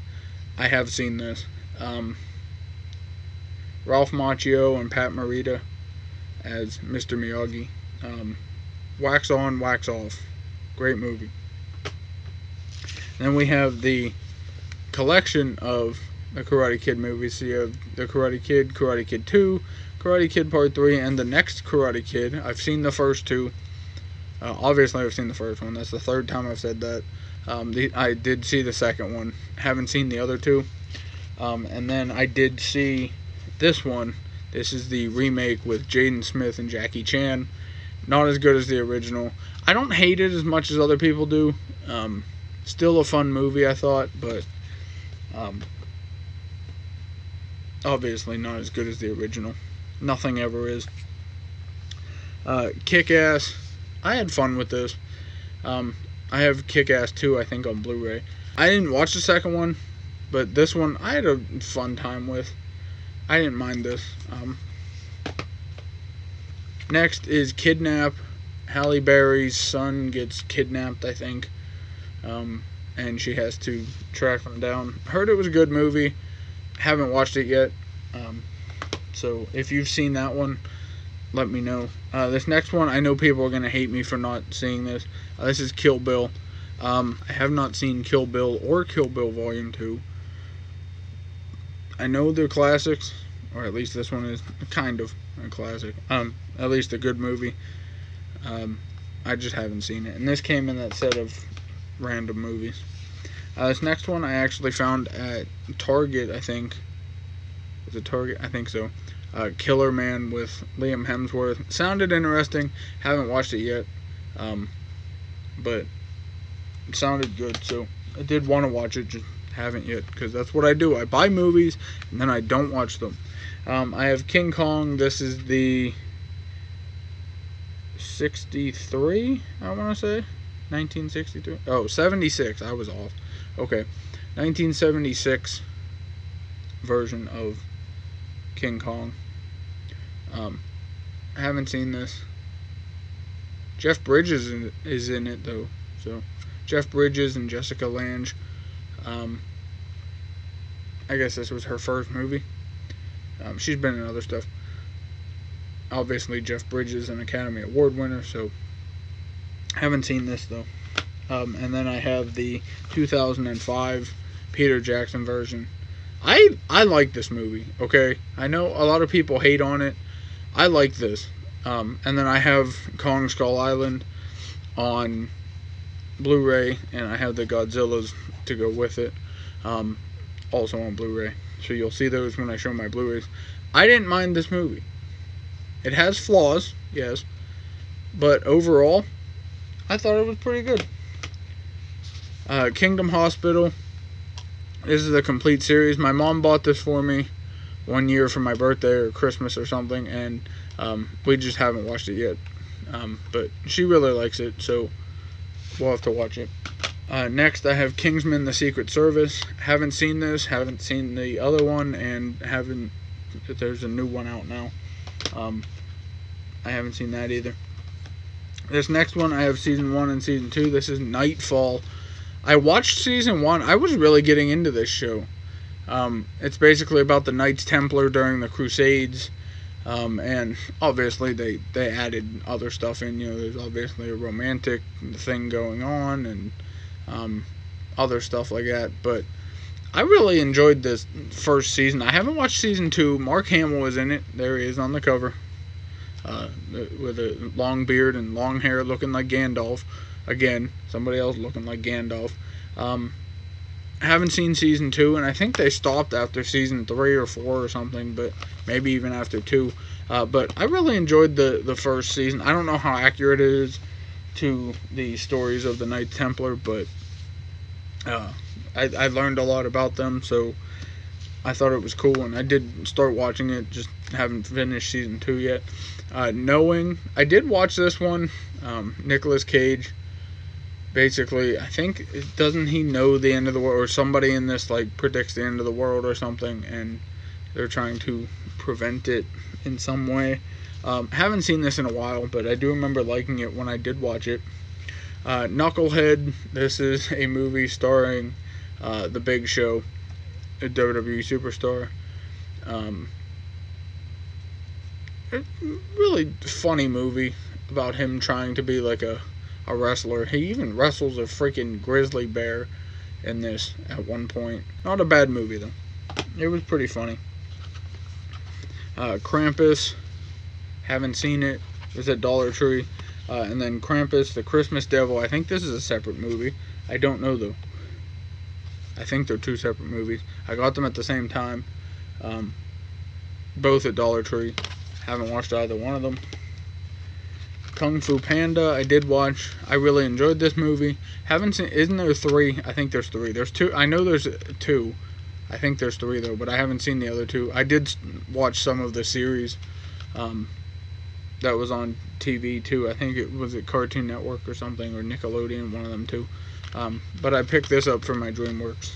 [SPEAKER 1] I have seen this. Ralph Macchio and Pat Morita as Mr. Miyagi. wax on, wax off. Great movie. Then we have the collection of the Karate Kid movies. So you have the Karate Kid, Karate Kid 2, Karate Kid Part 3, and the next Karate Kid. I've seen the first two. Obviously, I've seen the first one. That's the third time I've said that. I did see the second one. Haven't seen the other two. And then I did see this one. This is the remake with Jaden Smith and Jackie Chan. Not as good as the original. I don't hate it as much as other people do. Still a fun movie, I thought, but obviously not as good as the original. Nothing ever is. Kick-Ass. I had fun with this. I have Kick-Ass 2, I think, on Blu-ray. I didn't watch the second one, but this one I had a fun time with. I didn't mind this. Next is Kidnap. Halle Berry's son gets kidnapped, I think. And she has to track him down. Heard it was a good movie. Haven't watched it yet. So if you've seen that one, let me know. This next one, I know people are going to hate me for not seeing this. This is Kill Bill. I have not seen Kill Bill or Kill Bill Volume 2. I know they're classics, or at least this one is kind of a classic. At least a good movie. I just haven't seen it. And this came in that set of random movies. This next one I actually found at Target, I think. Was it Target? I think so. Killer Man with Liam Hemsworth. Sounded interesting. Haven't watched it yet. But it sounded good, so I did want to watch it, just haven't yet, because that's what I do. I buy movies, and then I don't watch them. I have King Kong. This is the 63, I want to say. 1963? Oh, 76. I was off. Okay. 1976 version of King Kong. I haven't seen this. Jeff Bridges is in it, though. So, Jeff Bridges and Jessica Lange. I guess this was her first movie. She's been in other stuff. Obviously, Jeff Bridges, an Academy Award winner, so haven't seen this, though. And then I have the 2005 Peter Jackson version. I like this movie, okay? I know a lot of people hate on it. I like this. And then I have Kong Skull Island on Blu-ray, and I have the Godzillas to go with it, also on Blu-ray. So you'll see those when I show my Blu-rays. I didn't mind this movie. It has flaws, yes, but overall, I thought it was pretty good. Kingdom Hospital. This is a complete series. My mom bought this for me one year for my birthday or Christmas or something, and we just haven't watched it yet. But she really likes it, so we'll have to watch it. Next, I have Kingsman: The Secret Service. Haven't seen this, haven't seen the other one, and there's a new one out now. I haven't seen that either. This next one, I have Season 1 and Season 2. This is Nightfall. I watched Season 1. I was really getting into this show. It's basically about the Knights Templar during the Crusades. And obviously they added other stuff in. You know, there's obviously a romantic thing going on and other stuff like that. But I really enjoyed this first season. I haven't watched Season 2. Mark Hamill is in it. There he is on the cover. With a long beard and long hair looking like Gandalf. Again, somebody else looking like Gandalf. I haven't seen Season 2, and I think they stopped after Season 3 or 4 or something, but maybe even after 2. But I really enjoyed the first season. I don't know how accurate it is to the stories of the Knights Templar, but I learned a lot about them, so I thought it was cool, and I did start watching it, just haven't finished Season 2 yet. Knowing, I did watch this one. Nicolas Cage, basically, I think, doesn't he know the end of the world, or somebody in this like predicts the end of the world or something, and they're trying to prevent it in some way. Haven't seen this in a while, but I do remember liking it when I did watch it. Knucklehead. This is a movie starring The Big Show, a WWE superstar. Really funny movie. about him trying to be like a wrestler. He even wrestles a freaking grizzly bear in this at one point. Not a bad movie though. It was pretty funny. Krampus, haven't seen it. It was at Dollar Tree. And then Krampus, the Christmas Devil. I think this is a separate movie. I don't know though. I think they're two separate movies. I got them at the same time. Both at Dollar Tree. Haven't watched either one of them. Kung Fu Panda, I did watch. I really enjoyed this movie. Haven't seen. Isn't there three? I think there's three. There's two. I know there's two. I think there's three though, but I haven't seen the other two. I did watch some of the series that was on TV too. I think it was at Cartoon Network or something, or Nickelodeon, one of them too. But I picked this up from my DreamWorks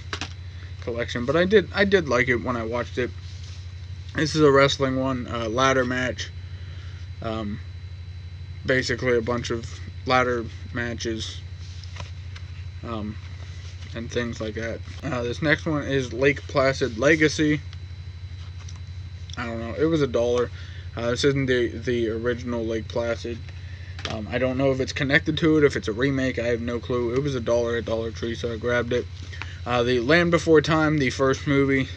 [SPEAKER 1] collection. But I did like it when I watched it. This is a wrestling one, ladder match. Basically a bunch of ladder matches and things like that. This next one is Lake Placid Legacy. I don't know. It was $1. This isn't the original Lake Placid. I don't know if it's connected to it, if it's a remake. I have no clue. It was $1 at Dollar Tree, so I grabbed it. The Land Before Time, the first movie.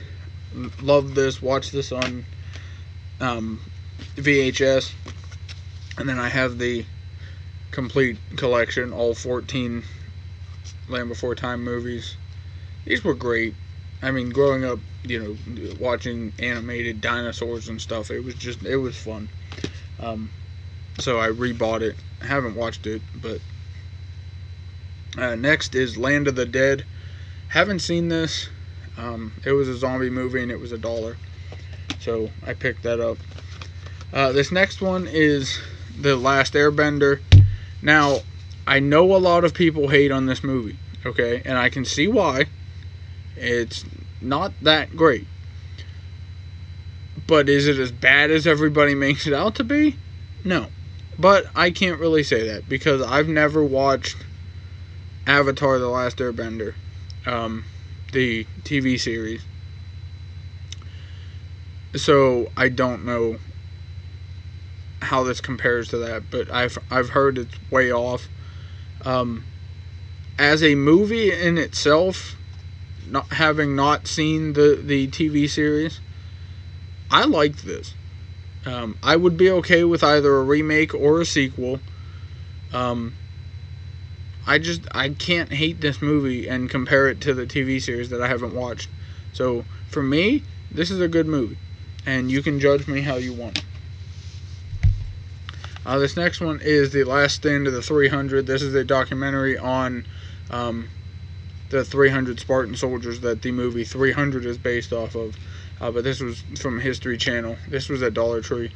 [SPEAKER 1] Loved this. Watched this on VHS. And then I have the complete collection, all 14 Land Before Time movies. These were great. I mean, growing up, watching animated dinosaurs and stuff, it was fun. So I rebought it. I haven't watched it, but next is Land of the Dead. Haven't seen this. It was a zombie movie and it was $1, so I picked that up. This next one is The Last Airbender. Now, I know a lot of people hate on this movie, okay, and I can see why. It's not that great. But is it as bad as everybody makes it out to be? No. But I can't really say that because I've never watched Avatar: The Last Airbender, the TV series. So I don't know how this compares to that, but I've heard it's way off. As a movie in itself, having not seen the TV series, I liked this. I would be okay with either a remake or a sequel. I can't hate this movie and compare it to the TV series that I haven't watched. So for me, this is a good movie, and you can judge me how you want. This next one is The Last Stand of the 300. This is a documentary on the 300 Spartan soldiers that the movie 300 is based off of. But this was from History Channel. This was at Dollar Tree.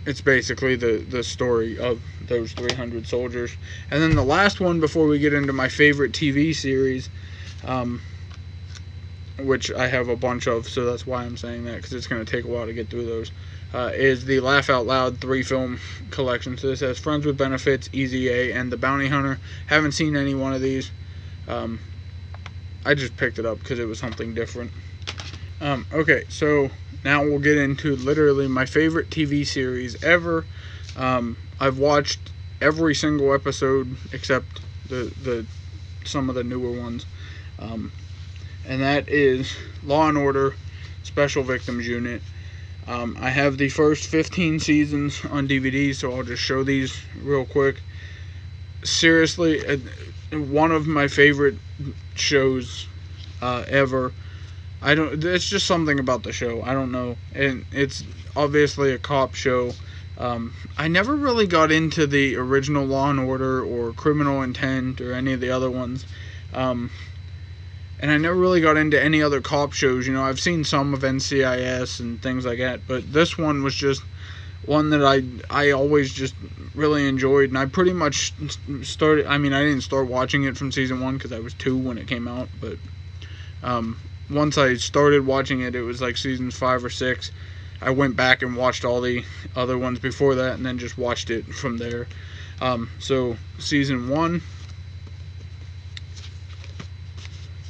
[SPEAKER 1] It's basically the story of those 300 soldiers. And then the last one before we get into my favorite TV series, which I have a bunch of, so that's why I'm saying that, because it's going to take a while to get through those, is the Laugh Out Loud 3-film collection. So this has Friends with Benefits, Easy A, and The Bounty Hunter. Haven't seen any one of these. I just picked it up because it was something different. Okay, so now we'll get into literally my favorite TV series ever. I've watched every single episode except the some of the newer ones. And that is Law & Order Special Victims Unit. I have the first 15 seasons on DVD, so I'll just show these real quick. Seriously, one of my favorite shows ever. It's just something about the show. I don't know. And it's obviously a cop show. I never really got into the original Law & Order or Criminal Intent or any of the other ones. And I never really got into any other cop shows. I've seen some of NCIS and things like that, but this one was just one that I always just really enjoyed, and I pretty much started, I didn't start watching it from season 1 because I was 2 when it came out, but once I started watching it, it was like seasons 5 or 6. I went back and watched all the other ones before that, and then just watched it from there. So season 1,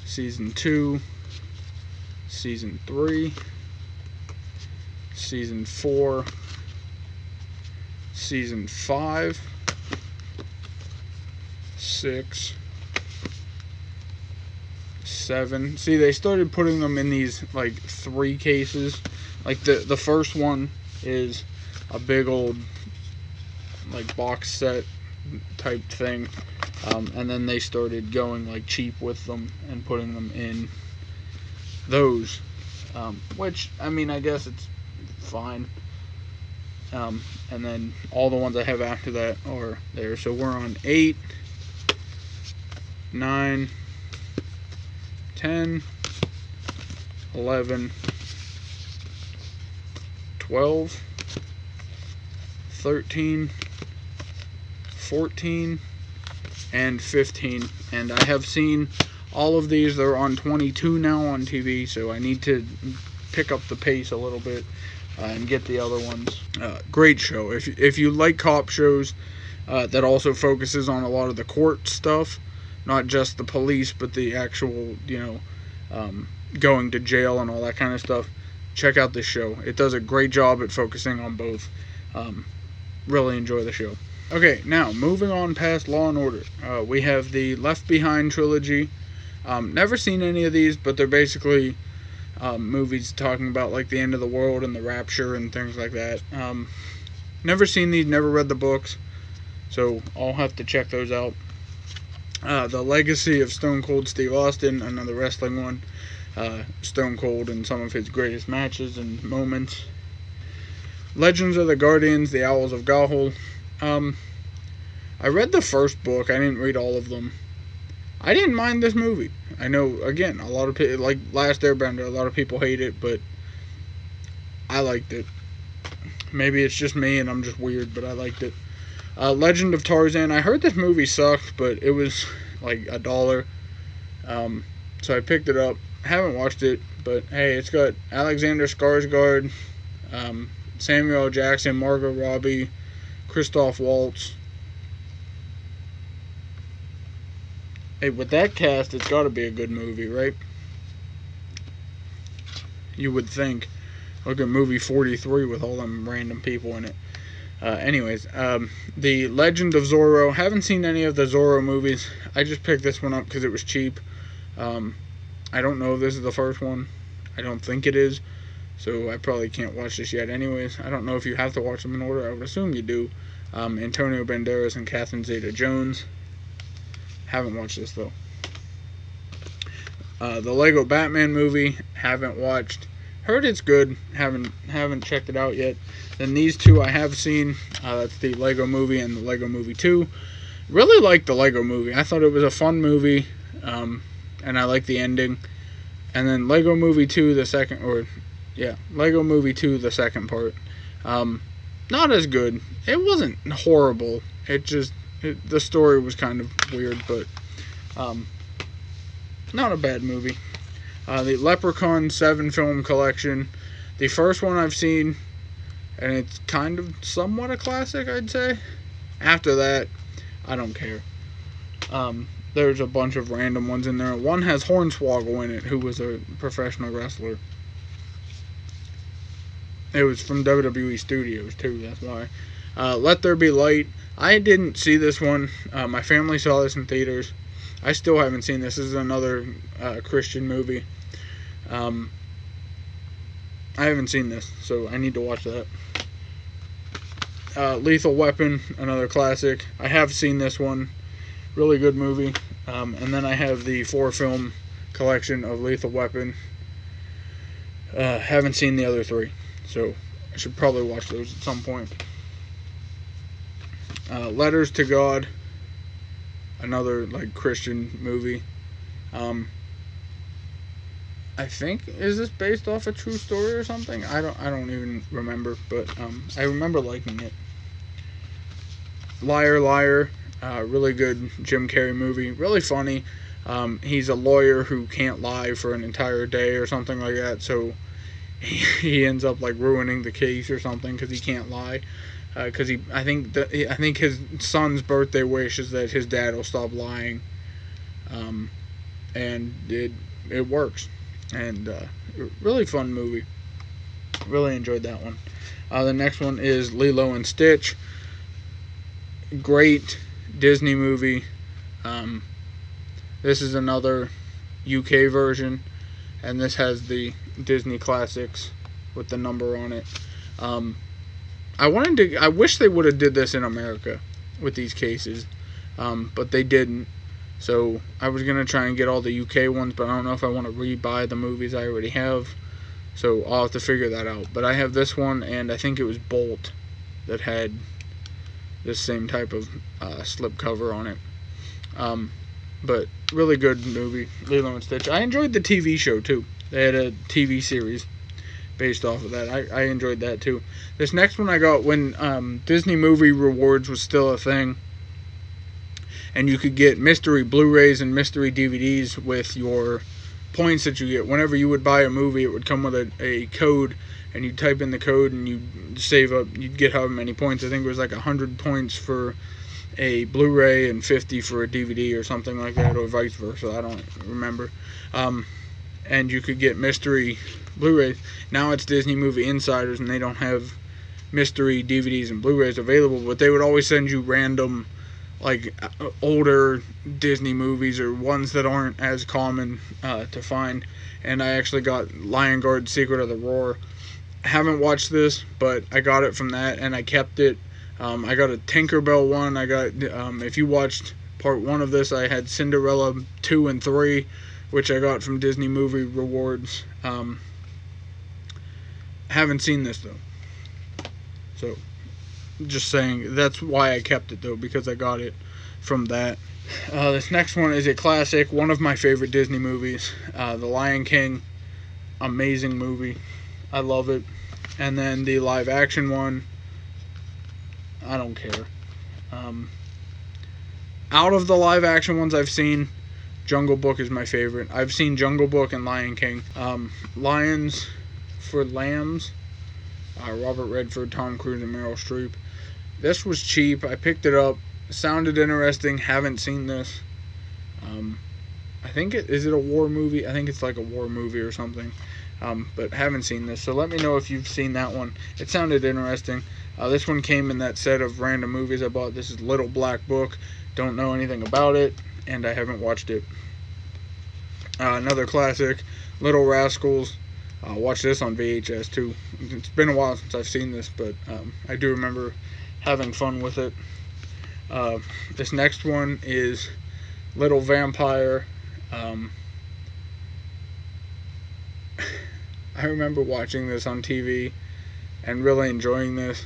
[SPEAKER 1] season 2, season 3, season 4, season 5, 6, 7. See, they started putting them in these like 3 cases. Like the first one is a big old like box set type thing, and then they started going like cheap with them and putting them in those, which I mean, I guess it's fine. And then all the ones I have after that are there. So we're on 8, 9, 10, 11, 12, 13, 14, and 15. And I have seen all of these. They're on 22 now on TV, so I need to pick up the pace a little bit and get the other ones. Great show. If you like cop shows that also focuses on a lot of the court stuff, not just the police, but the actual, going to jail and all that kind of stuff, check out this show. It does a great job at focusing on both. Really enjoy the show. Okay, now moving on past Law and Order, we have the Left Behind trilogy. Never seen any of these, but they're basically movies talking about like the end of the world and the rapture and things like that. Never seen these, never read the books, so I'll have to check those out. The Legacy of Stone Cold Steve Austin, another wrestling one. Stone Cold and some of his greatest matches and moments. Legends of the Guardians, The Owls of Gahul. I read the first book. I didn't read all of them. I didn't mind this movie. I know, again, a lot of people, like Last Airbender, a lot of people hate it, but I liked it. Maybe it's just me and I'm just weird, but I liked it. Legend of Tarzan. I heard this movie sucked, but it was like $1. So I picked it up. Haven't watched it, but hey, it's got Alexander Skarsgård, Samuel L. Jackson, Margot Robbie, Christoph Waltz. Hey, with that cast, it's got to be a good movie, right? You would think. Look at movie 43 with all them random people in it. Anyways, The Legend of Zorro. Haven't seen any of the Zorro movies. I just picked this one up because it was cheap. I don't know if this is the first one. I don't think it is. So I probably can't watch this yet anyways. I don't know if you have to watch them in order. I would assume you do. Antonio Banderas and Catherine Zeta-Jones. Haven't watched this though. The Lego Batman movie. Haven't watched. Heard it's good. Haven't checked it out yet. Then these two I have seen. That's the Lego Movie and the Lego Movie 2. Really liked the Lego Movie. I thought it was a fun movie. And I like the ending. And then Lego Movie 2, Lego Movie 2, the second part. Not as good. It wasn't horrible. The story was kind of weird, but not a bad movie. The Leprechaun 7 film collection. The first one I've seen, and it's kind of somewhat a classic, I'd say. After that, I don't care. There's a bunch of random ones in there. One has Hornswoggle in it, who was a professional wrestler. It was from WWE Studios, too, that's why. Let There Be Light. I didn't see this one. My family saw this in theaters. I still haven't seen this. This is another Christian movie. I haven't seen this, so I need to watch that. Lethal Weapon, another classic. I have seen this one. Really good movie. And then I have the 4-film collection of Lethal Weapon. Haven't seen the other 3, so I should probably watch those at some point. Letters to God, another like Christian movie. I think, is this based off a true story or something? I don't even remember, but I remember liking it. Liar Liar, really good Jim Carrey movie, really funny. He's a lawyer who can't lie for an entire day or something like that, so he ends up like ruining the case or something because he can't lie. Because I think his son's birthday wish is that his dad will stop lying, and it works. And really fun movie. Really enjoyed that one. The next one is Lilo and Stitch. great Disney movie. This is another UK version, and this has the Disney Classics with the number on it. I wish they would have did this in America with these cases, but they didn't. So I was gonna try and get all the UK ones, but I don't know if I want to rebuy the movies I already have. So I'll have to figure that out. But I have this one, and I think it was Bolt that had this same type of slip cover on it. But really good movie, Lilo and Stitch. I enjoyed the TV show too. They had a TV series based off of that. I enjoyed that too. This next one I got when Disney Movie Rewards was still a thing, and you could get mystery Blu-rays and mystery DVDs with your points that you get. Whenever you would buy a movie, it would come with a code, and you'd type in the code and you'd save up. You'd get however many points. I think it was like 100 points for a Blu-ray and 50 for a DVD or something like that, or vice versa. I don't remember. And you could get mystery Blu-rays. Now it's Disney Movie Insiders, and they don't have mystery DVDs and Blu-rays available, but they would always send you random, like, older Disney movies or ones that aren't as common to find. And I actually got Lion Guard Secret of the Roar. I haven't watched this, but I got it from that, and I kept it. I got a Tinkerbell one. I got, if you watched part 1 of this, I had Cinderella 2 and 3, which I got from Disney Movie Rewards. Haven't seen this, though. So, just saying, that's why I kept it, though, because I got it from that. This next one is a classic, one of my favorite Disney movies, The Lion King. Amazing movie. I love it. And then the live action one, I don't care. Out of the live action ones I've seen, Jungle Book is my favorite. I've seen Jungle Book and Lion King. Lions for Lambs, Robert Redford, Tom Cruise, and Meryl Streep. This was cheap. I picked it up. Sounded interesting. Haven't seen this. I think is it a war movie? I think it's like a war movie or something. But haven't seen this. So let me know if you've seen that one. It sounded interesting. This one came in that set of random movies I bought. This is Little Black Book. Don't know anything about it, and I haven't watched it. Another classic, Little Rascals. Watched this on VHS too. It's been a while since I've seen this, but I do remember having fun with it. This next one is Little Vampire. I remember watching this on TV and really enjoying this.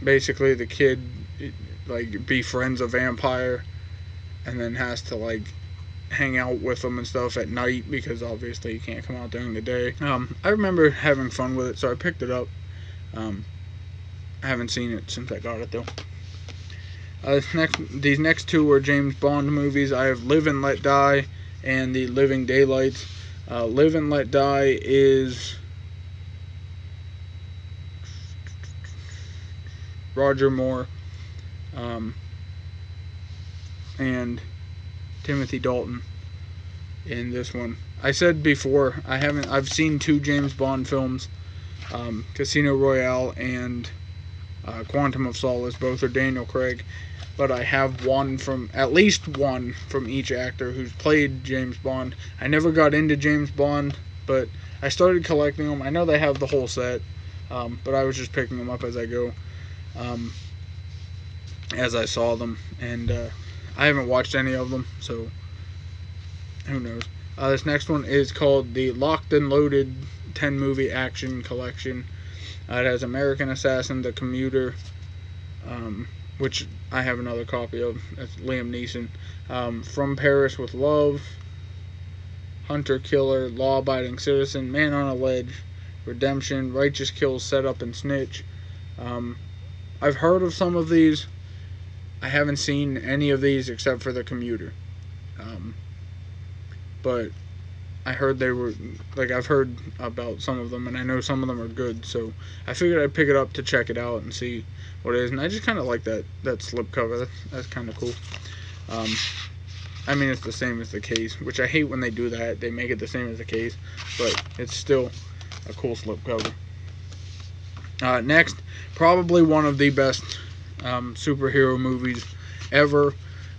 [SPEAKER 1] Basically, the kid like befriends a vampire and then has to like hang out with them and stuff at night because obviously you can't come out during the day. I remember having fun with it, so I picked it up. I haven't seen it since I got it though. These next two are James Bond movies. I have Live and Let Die and The Living Daylights. Live and Let Die is Roger Moore and Timothy Dalton in this one. I said before, I've seen 2 James Bond films, Casino Royale and Quantum of Solace. Both are Daniel Craig, but I have at least one from each actor who's played James Bond. I never got into James Bond, but I started collecting them. I know they have the whole set, but I was just picking them up as I go, as I saw them, and I haven't watched any of them, so who knows. This next one is called the Locked and Loaded 10 Movie Action Collection. It has American Assassin, The Commuter, which I have another copy of. That's Liam Neeson. From Paris with Love, Hunter Killer, Law Abiding Citizen, Man on a Ledge, Redemption, Righteous Kills, Set Up and Snitch. I've heard of some of these. I haven't seen any of these except for The Commuter. But I heard they were, like, I've heard about some of them, and I know some of them are good, so I figured I'd pick it up to check it out and see what it is, and I just kind of like that slip cover. That's kind of cool. I mean, it's the same as the case, which I hate when they do that. They make it the same as the case, but it's still a cool slip cover. Next, probably one of the best superhero movies ever.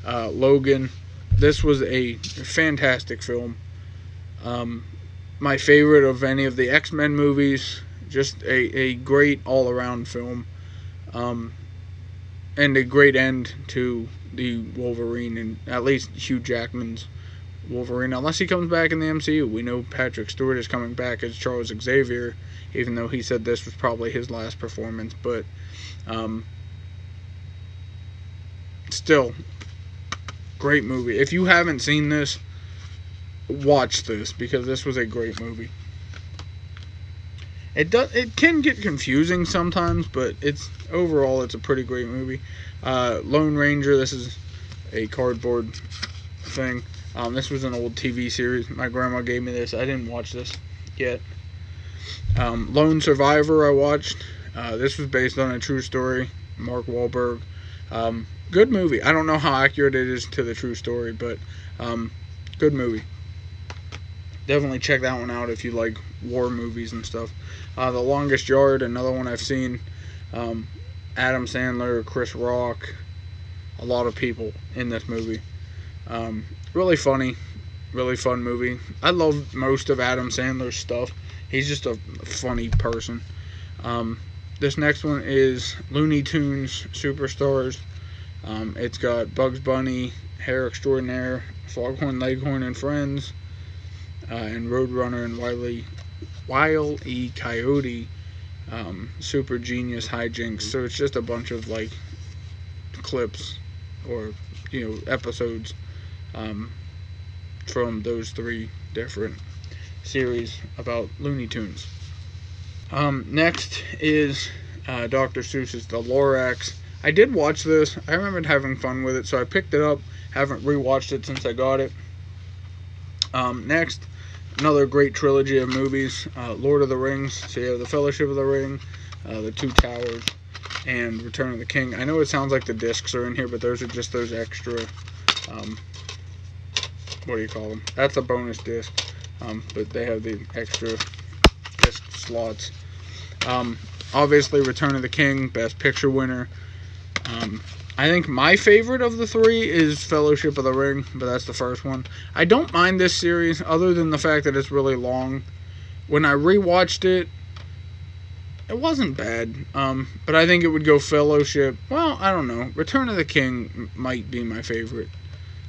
[SPEAKER 1] Logan. This was a fantastic film. My favorite of any of the X-Men movies. Just a great all-around film. And a great end to the Wolverine, and at least Hugh Jackman's Wolverine, unless he comes back in the MCU. We know Patrick Stewart is coming back as Charles Xavier, even though he said this was probably his last performance. But still, great movie. If you haven't seen this, watch this, because this was a great movie. It can get confusing sometimes, but overall it's a pretty great movie. Lone Ranger. This is a cardboard thing. This was an old TV series. My grandma gave me this. I didn't watch this yet. Lone Survivor I watched. This was based on a true story. Mark Wahlberg. Good movie. I don't know how accurate it is to the true story, but good movie. Definitely check that one out if you like war movies and stuff. The Longest Yard, another one I've seen. Adam Sandler, Chris Rock, a lot of people in this movie. Really funny, really fun movie. I love most of Adam Sandler's stuff. He's just a funny person. This next one is Looney Tunes Superstars. It's got Bugs Bunny, Hair Extraordinaire, Foghorn Leghorn and Friends, and Roadrunner and Wile E. Coyote, Super Genius Hijinks. So it's just a bunch of like clips or episodes from those three different series about Looney Tunes. Next is Dr. Seuss's The Lorax. I did watch this. I remembered having fun with it, so I picked it up. Haven't rewatched it since I got it. Next, another great trilogy of movies. Lord of the Rings. So you have The Fellowship of the Ring, The Two Towers, and Return of the King. I know it sounds like the discs are in here, but those are just those extra, what do you call them? That's a bonus disc, but they have the extra disc slots. Obviously, Return of the King, Best Picture winner. I think my favorite of the three is Fellowship of the Ring, but that's the first one. I don't mind this series, other than the fact that it's really long. When I rewatched it, it wasn't bad, but I think it would go Fellowship. Well, I don't know. Return of the King might be my favorite.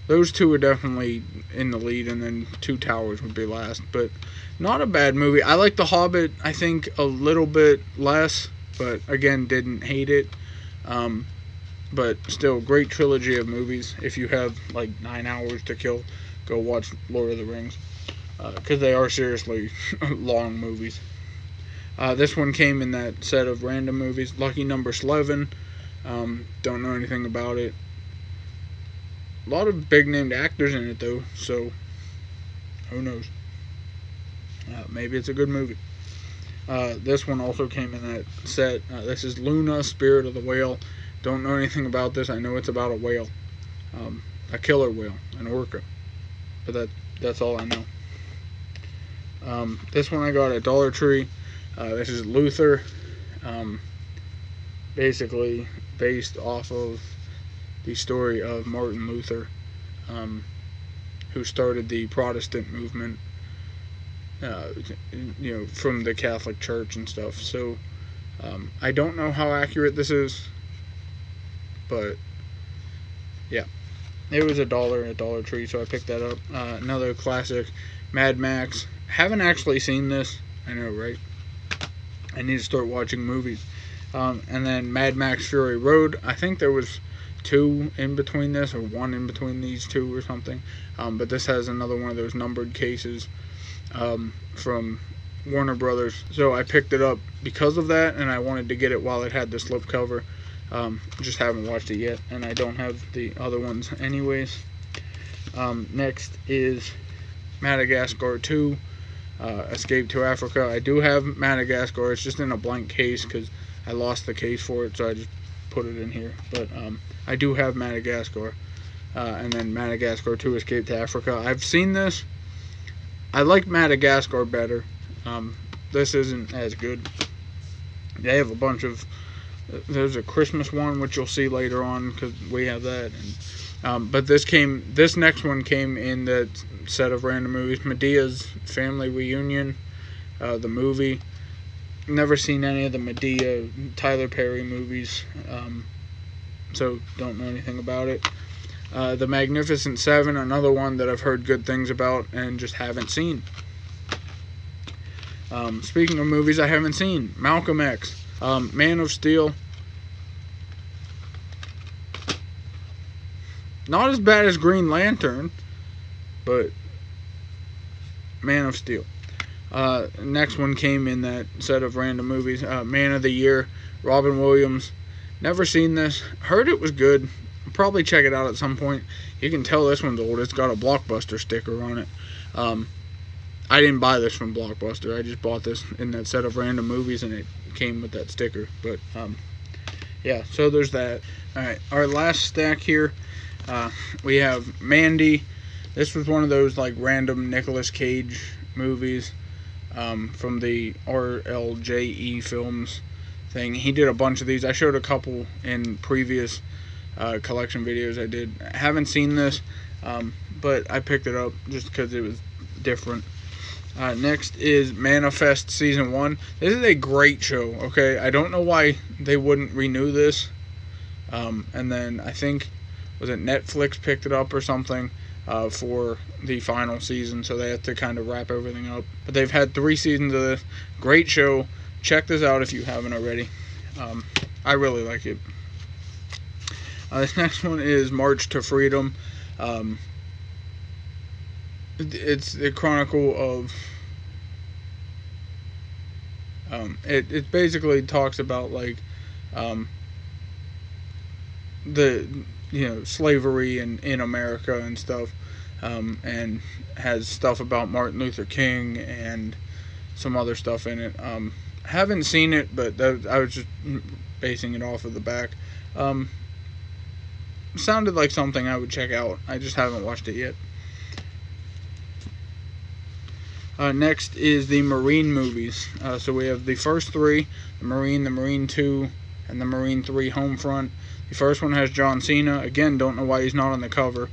[SPEAKER 1] Those two are definitely in the lead, and then Two Towers would be last, but not a bad movie. I like The Hobbit, I think, a little bit less, but again, didn't hate it. But still, great trilogy of movies. If you have like 9 hours to kill, go watch Lord of the Rings, because they are seriously long movies. This one came in that set of random movies. Lucky Number 11. Don't know anything about it. A lot of big named actors in it though, so who knows? Maybe it's a good movie. This one also came in that set. This is Luna, Spirit of the Whale. Don't know anything about this. I know it's about a whale, a killer whale, an orca, but that's all I know. This one I got at Dollar Tree. This is Luther, basically based off of the story of Martin Luther, who started the Protestant movement, from the Catholic Church and stuff. So I don't know how accurate this is, but yeah, it was $1 at Dollar Tree, so I picked that up. Another classic, Mad Max. Haven't actually seen this. I know, right? I need to start watching movies. And then Mad Max Fury Road. I think there was 2 in between this, or 1 in between these 2 or something. But this has another one of those numbered cases from Warner Brothers. So I picked it up because of that, and I wanted to get it while it had the slipcover. Just haven't watched it yet, and I don't have the other ones anyways. Next is Madagascar 2, Escape to Africa. I do have Madagascar. It's just in a blank case because I lost the case for it, so I just put it in here. But I do have Madagascar. And then Madagascar 2, Escape to Africa. I've seen this. I like Madagascar better. This isn't as good. They have a bunch of There's a Christmas one, which you'll see later on because we have that. And, but this next one came in that set of random movies. Medea's Family Reunion, the movie. Never seen any of the Madea, Tyler Perry movies, so don't know anything about it. The Magnificent Seven, another one that I've heard good things about and just haven't seen. Speaking of movies I haven't seen, Malcolm X, Man of Steel. Not as bad as Green Lantern, but Man of Steel. Next one came in that set of random movies. Man of the Year, Robin Williams. Never seen this. Heard it was good. I'll probably check it out at some point. You can tell this one's old. It's got a Blockbuster sticker on it. I didn't buy this from Blockbuster. I just bought this in that set of random movies, and it came with that sticker. But yeah, so there's that. All right, our last stack here. We have Mandy. This was one of those like random Nicolas Cage movies. From the RLJE Films thing. He did a bunch of these. I showed a couple in previous collection videos I did. I haven't seen this, but I picked it up just because it was different. Next is Manifest Season 1. This is a great show, okay? I don't know why they wouldn't renew this. And then I think, was it Netflix picked it up or something? For the final season, so they have to kind of wrap everything up. But they've had 3 seasons of this. Great show. Check this out if you haven't already. I really like it. This next one is March to Freedom. It's the chronicle of... it basically talks about like the slavery in America and stuff, and has stuff about Martin Luther King and some other stuff in it. Haven't seen it, but I was just basing it off of the back. Sounded like something I would check out. I just haven't watched it yet. Next is the Marine movies. So we have the first 3, the Marine 2, and the Marine 3 Homefront. The first one has John Cena. Again, don't know why he's not on the cover.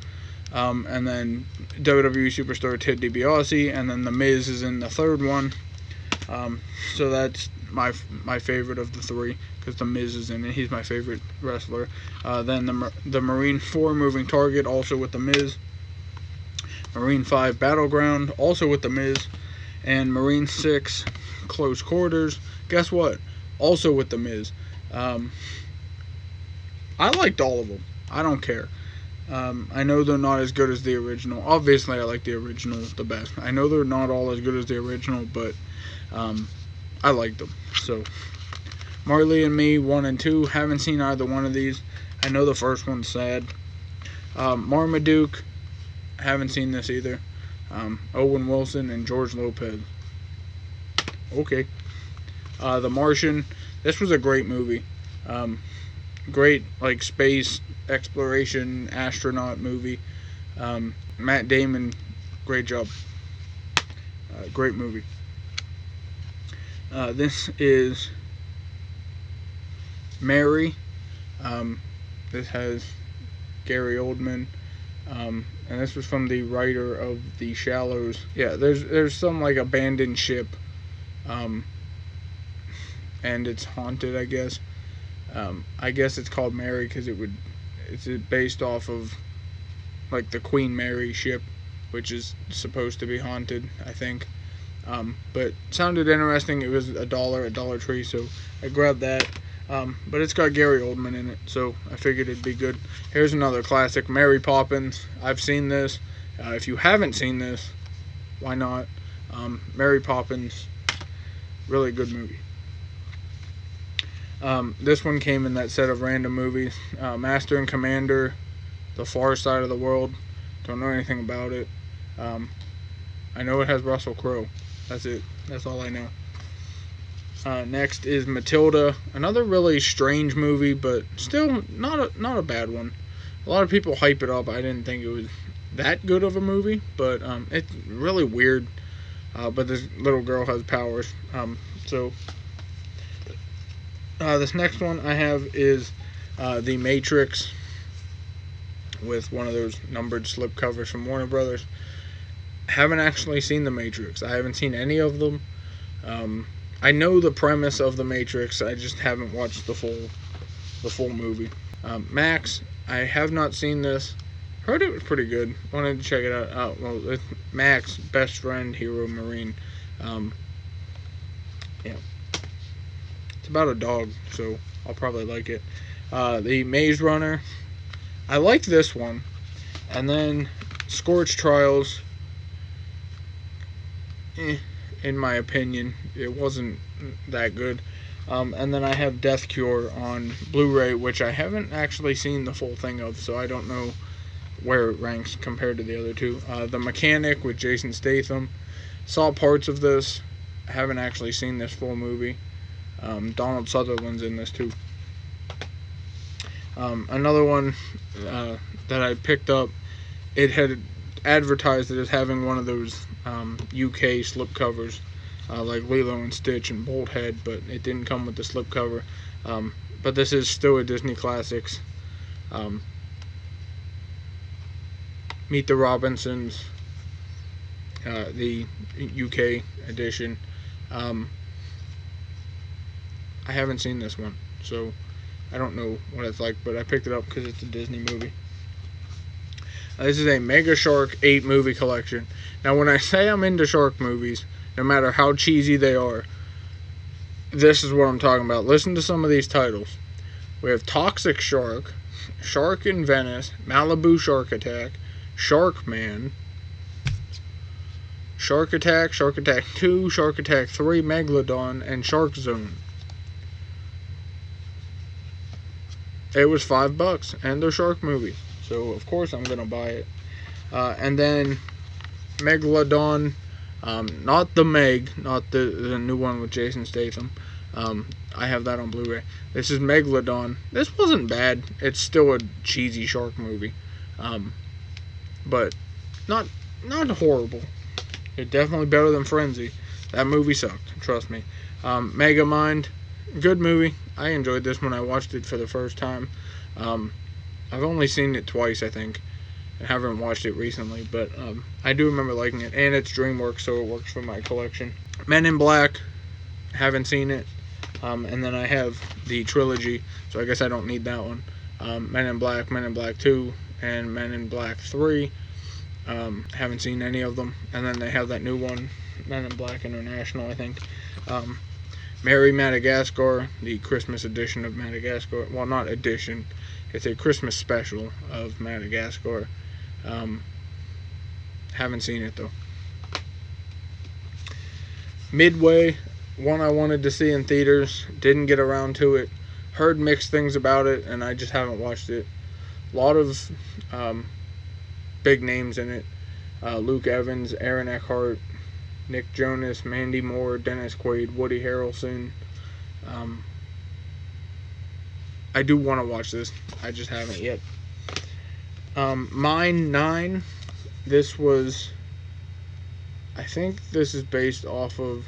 [SPEAKER 1] And then WWE superstar Ted DiBiase, and then The Miz is in the third one. So that's my favorite of the 3, because The Miz is in it. He's my favorite wrestler. Then the Marine 4 Moving Target, also with The Miz. Marine 5 Battleground, also with The Miz. And Marine 6 Close Quarters. Guess what? Also with The Miz. I liked all of them. I don't care. I know they're not as good as the original. Obviously, I like the original the best. I know they're not all as good as the original, but I like them. So, Marley and Me 1 and 2. Haven't seen either one of these. I know the first one's sad. Marmaduke. Haven't seen this either. Owen Wilson and George Lopez. Okay. The Martian. This was a great movie. Great, like, space exploration astronaut movie. Matt Damon, great job. Great movie. This is Mary. This has Gary Oldman. And this was from the writer of The Shallows. Yeah, there's some like abandoned ship. And it's haunted, I guess. I guess it's called Mary because it's based off of like the Queen Mary ship, which is supposed to be haunted, I think. But sounded interesting. It was $1 at Dollar Tree, so I grabbed that. But it's got Gary Oldman in it, so I figured it'd be good. Here's another classic, Mary Poppins. I've seen this. If you haven't seen this, why not? Mary Poppins, really good movie. This one came in that set of random movies. Master and Commander, The Far Side of the World. Don't know anything about it. I know it has Russell Crowe. That's it. That's all I know. Next is Matilda. Another really strange movie, but still not a bad one. A lot of people hype it up. I didn't think it was that good of a movie, but it's really weird. But this little girl has powers. So This next one I have is The Matrix, with one of those numbered slipcovers from Warner Brothers. Haven't actually seen The Matrix. I haven't seen any of them. I know the premise of The Matrix. I just haven't watched the full movie. Max, I have not seen this. Heard it was pretty good. Wanted to check it out. Well, it's Max, best friend, hero, marine. Yeah, it's about a dog, so I'll probably like it. The Maze Runner, I like this one. And then Scorch Trials, in my opinion, it wasn't that good. And then I have Death Cure on Blu-ray, which I haven't actually seen the full thing of, so I don't know where it ranks compared to the other two. The Mechanic with Jason Statham, saw parts of this. I haven't actually seen this full movie. Donald Sutherland's in this too. Another one that I picked up, it had advertised it as having one of those UK slipcovers, like Lilo and Stitch and Bolthead, but it didn't come with the slipcover. But this is still a Disney Classics. Meet the Robinsons, the UK edition. I haven't seen this one, so I don't know what it's like, but I picked it up because it's a Disney movie. This is a Mega Shark 8 movie collection. Now, when I say I'm into shark movies, no matter how cheesy they are, this is what I'm talking about. Listen to some of these titles. We have Toxic Shark, Shark in Venice, Malibu Shark Attack, Shark Man, Shark Attack 2, Shark Attack 3, Megalodon, and Shark Zone. It was $5, and they're shark movie, so of course I'm gonna buy it. And then Megalodon, not the Meg, not the new one with Jason Statham. I have that on Blu-ray. This is Megalodon. This wasn't bad. It's still a cheesy shark movie, but not horrible. It's definitely better than Frenzy. That movie sucked, trust me. Megamind, good movie. I enjoyed this when I watched it for the first time. I've only seen it twice, I think. I haven't watched it recently, but I do remember liking it. And it's DreamWorks, so it works for my collection. Men in Black, haven't seen it. And then I have the trilogy, so I guess I don't need that one. Men in Black 2, and Men in Black 3. Haven't seen any of them. And then they have that new one, Men in Black International, I think. Merry Madagascar, the Christmas edition of Madagascar. Well, not edition. It's a Christmas special of Madagascar. Haven't seen it, though. Midway, one I wanted to see in theaters. Didn't get around to it. Heard mixed things about it, and I just haven't watched it. A lot of big names in it. Luke Evans, Aaron Eckhart, Nick Jonas, Mandy Moore, Dennis Quaid, Woody Harrelson. I do want to watch this. I just haven't yet. Mine 9. This was... I think this is based off of...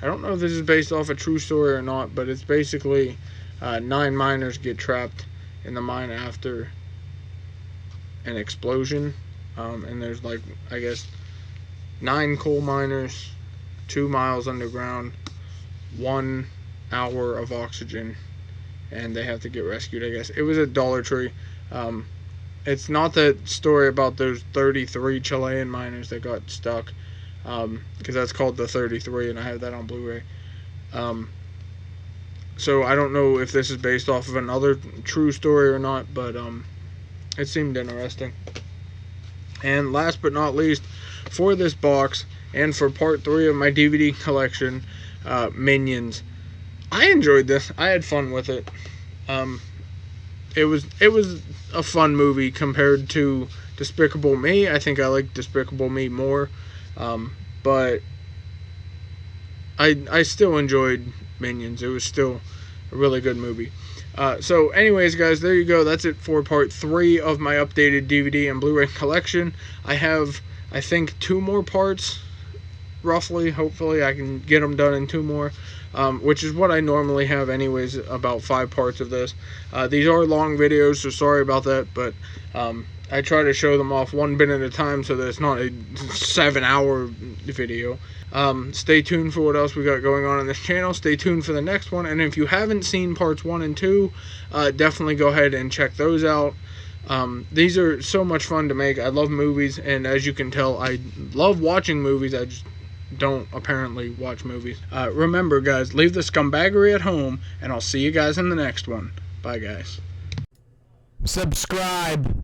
[SPEAKER 1] I don't know if this is based off a true story or not, but it's basically 9 miners get trapped in the mine after an explosion. And there's, like, I guess, 9 coal miners, 2 miles underground, 1 hour of oxygen, and they have to get rescued, I guess. It was at Dollar Tree. It's not that story about those 33 Chilean miners that got stuck, because that's called The 33, and I have that on Blu-ray. So I don't know if this is based off of another true story or not, but it seemed interesting. And last but not least, for this box, and for part 3 of my DVD collection, Minions. I enjoyed this. I had fun with it. It was a fun movie compared to Despicable Me. I think I like Despicable Me more. But I still enjoyed Minions. It was still a really good movie. So anyways, guys, there you go. That's it for part 3 of my updated DVD and Blu-ray collection. I have, I think, 2 more parts roughly. Hopefully I can get them done in 2 more, which is what I normally have anyways, about 5 parts of this. These are long videos, so sorry about that, but I try to show them off one bit at a time so that it's not a 7-hour video. Stay tuned for what else we got going on this channel. Stay tuned for the next one, and if you haven't seen parts 1 and 2, definitely go ahead and check those out. These are so much fun to make. I love movies, and as you can tell, I love watching movies. I just don't apparently watch movies. Remember, guys, leave the scumbaggery at home, and I'll see you guys in the next one. Bye, guys.
[SPEAKER 2] Subscribe.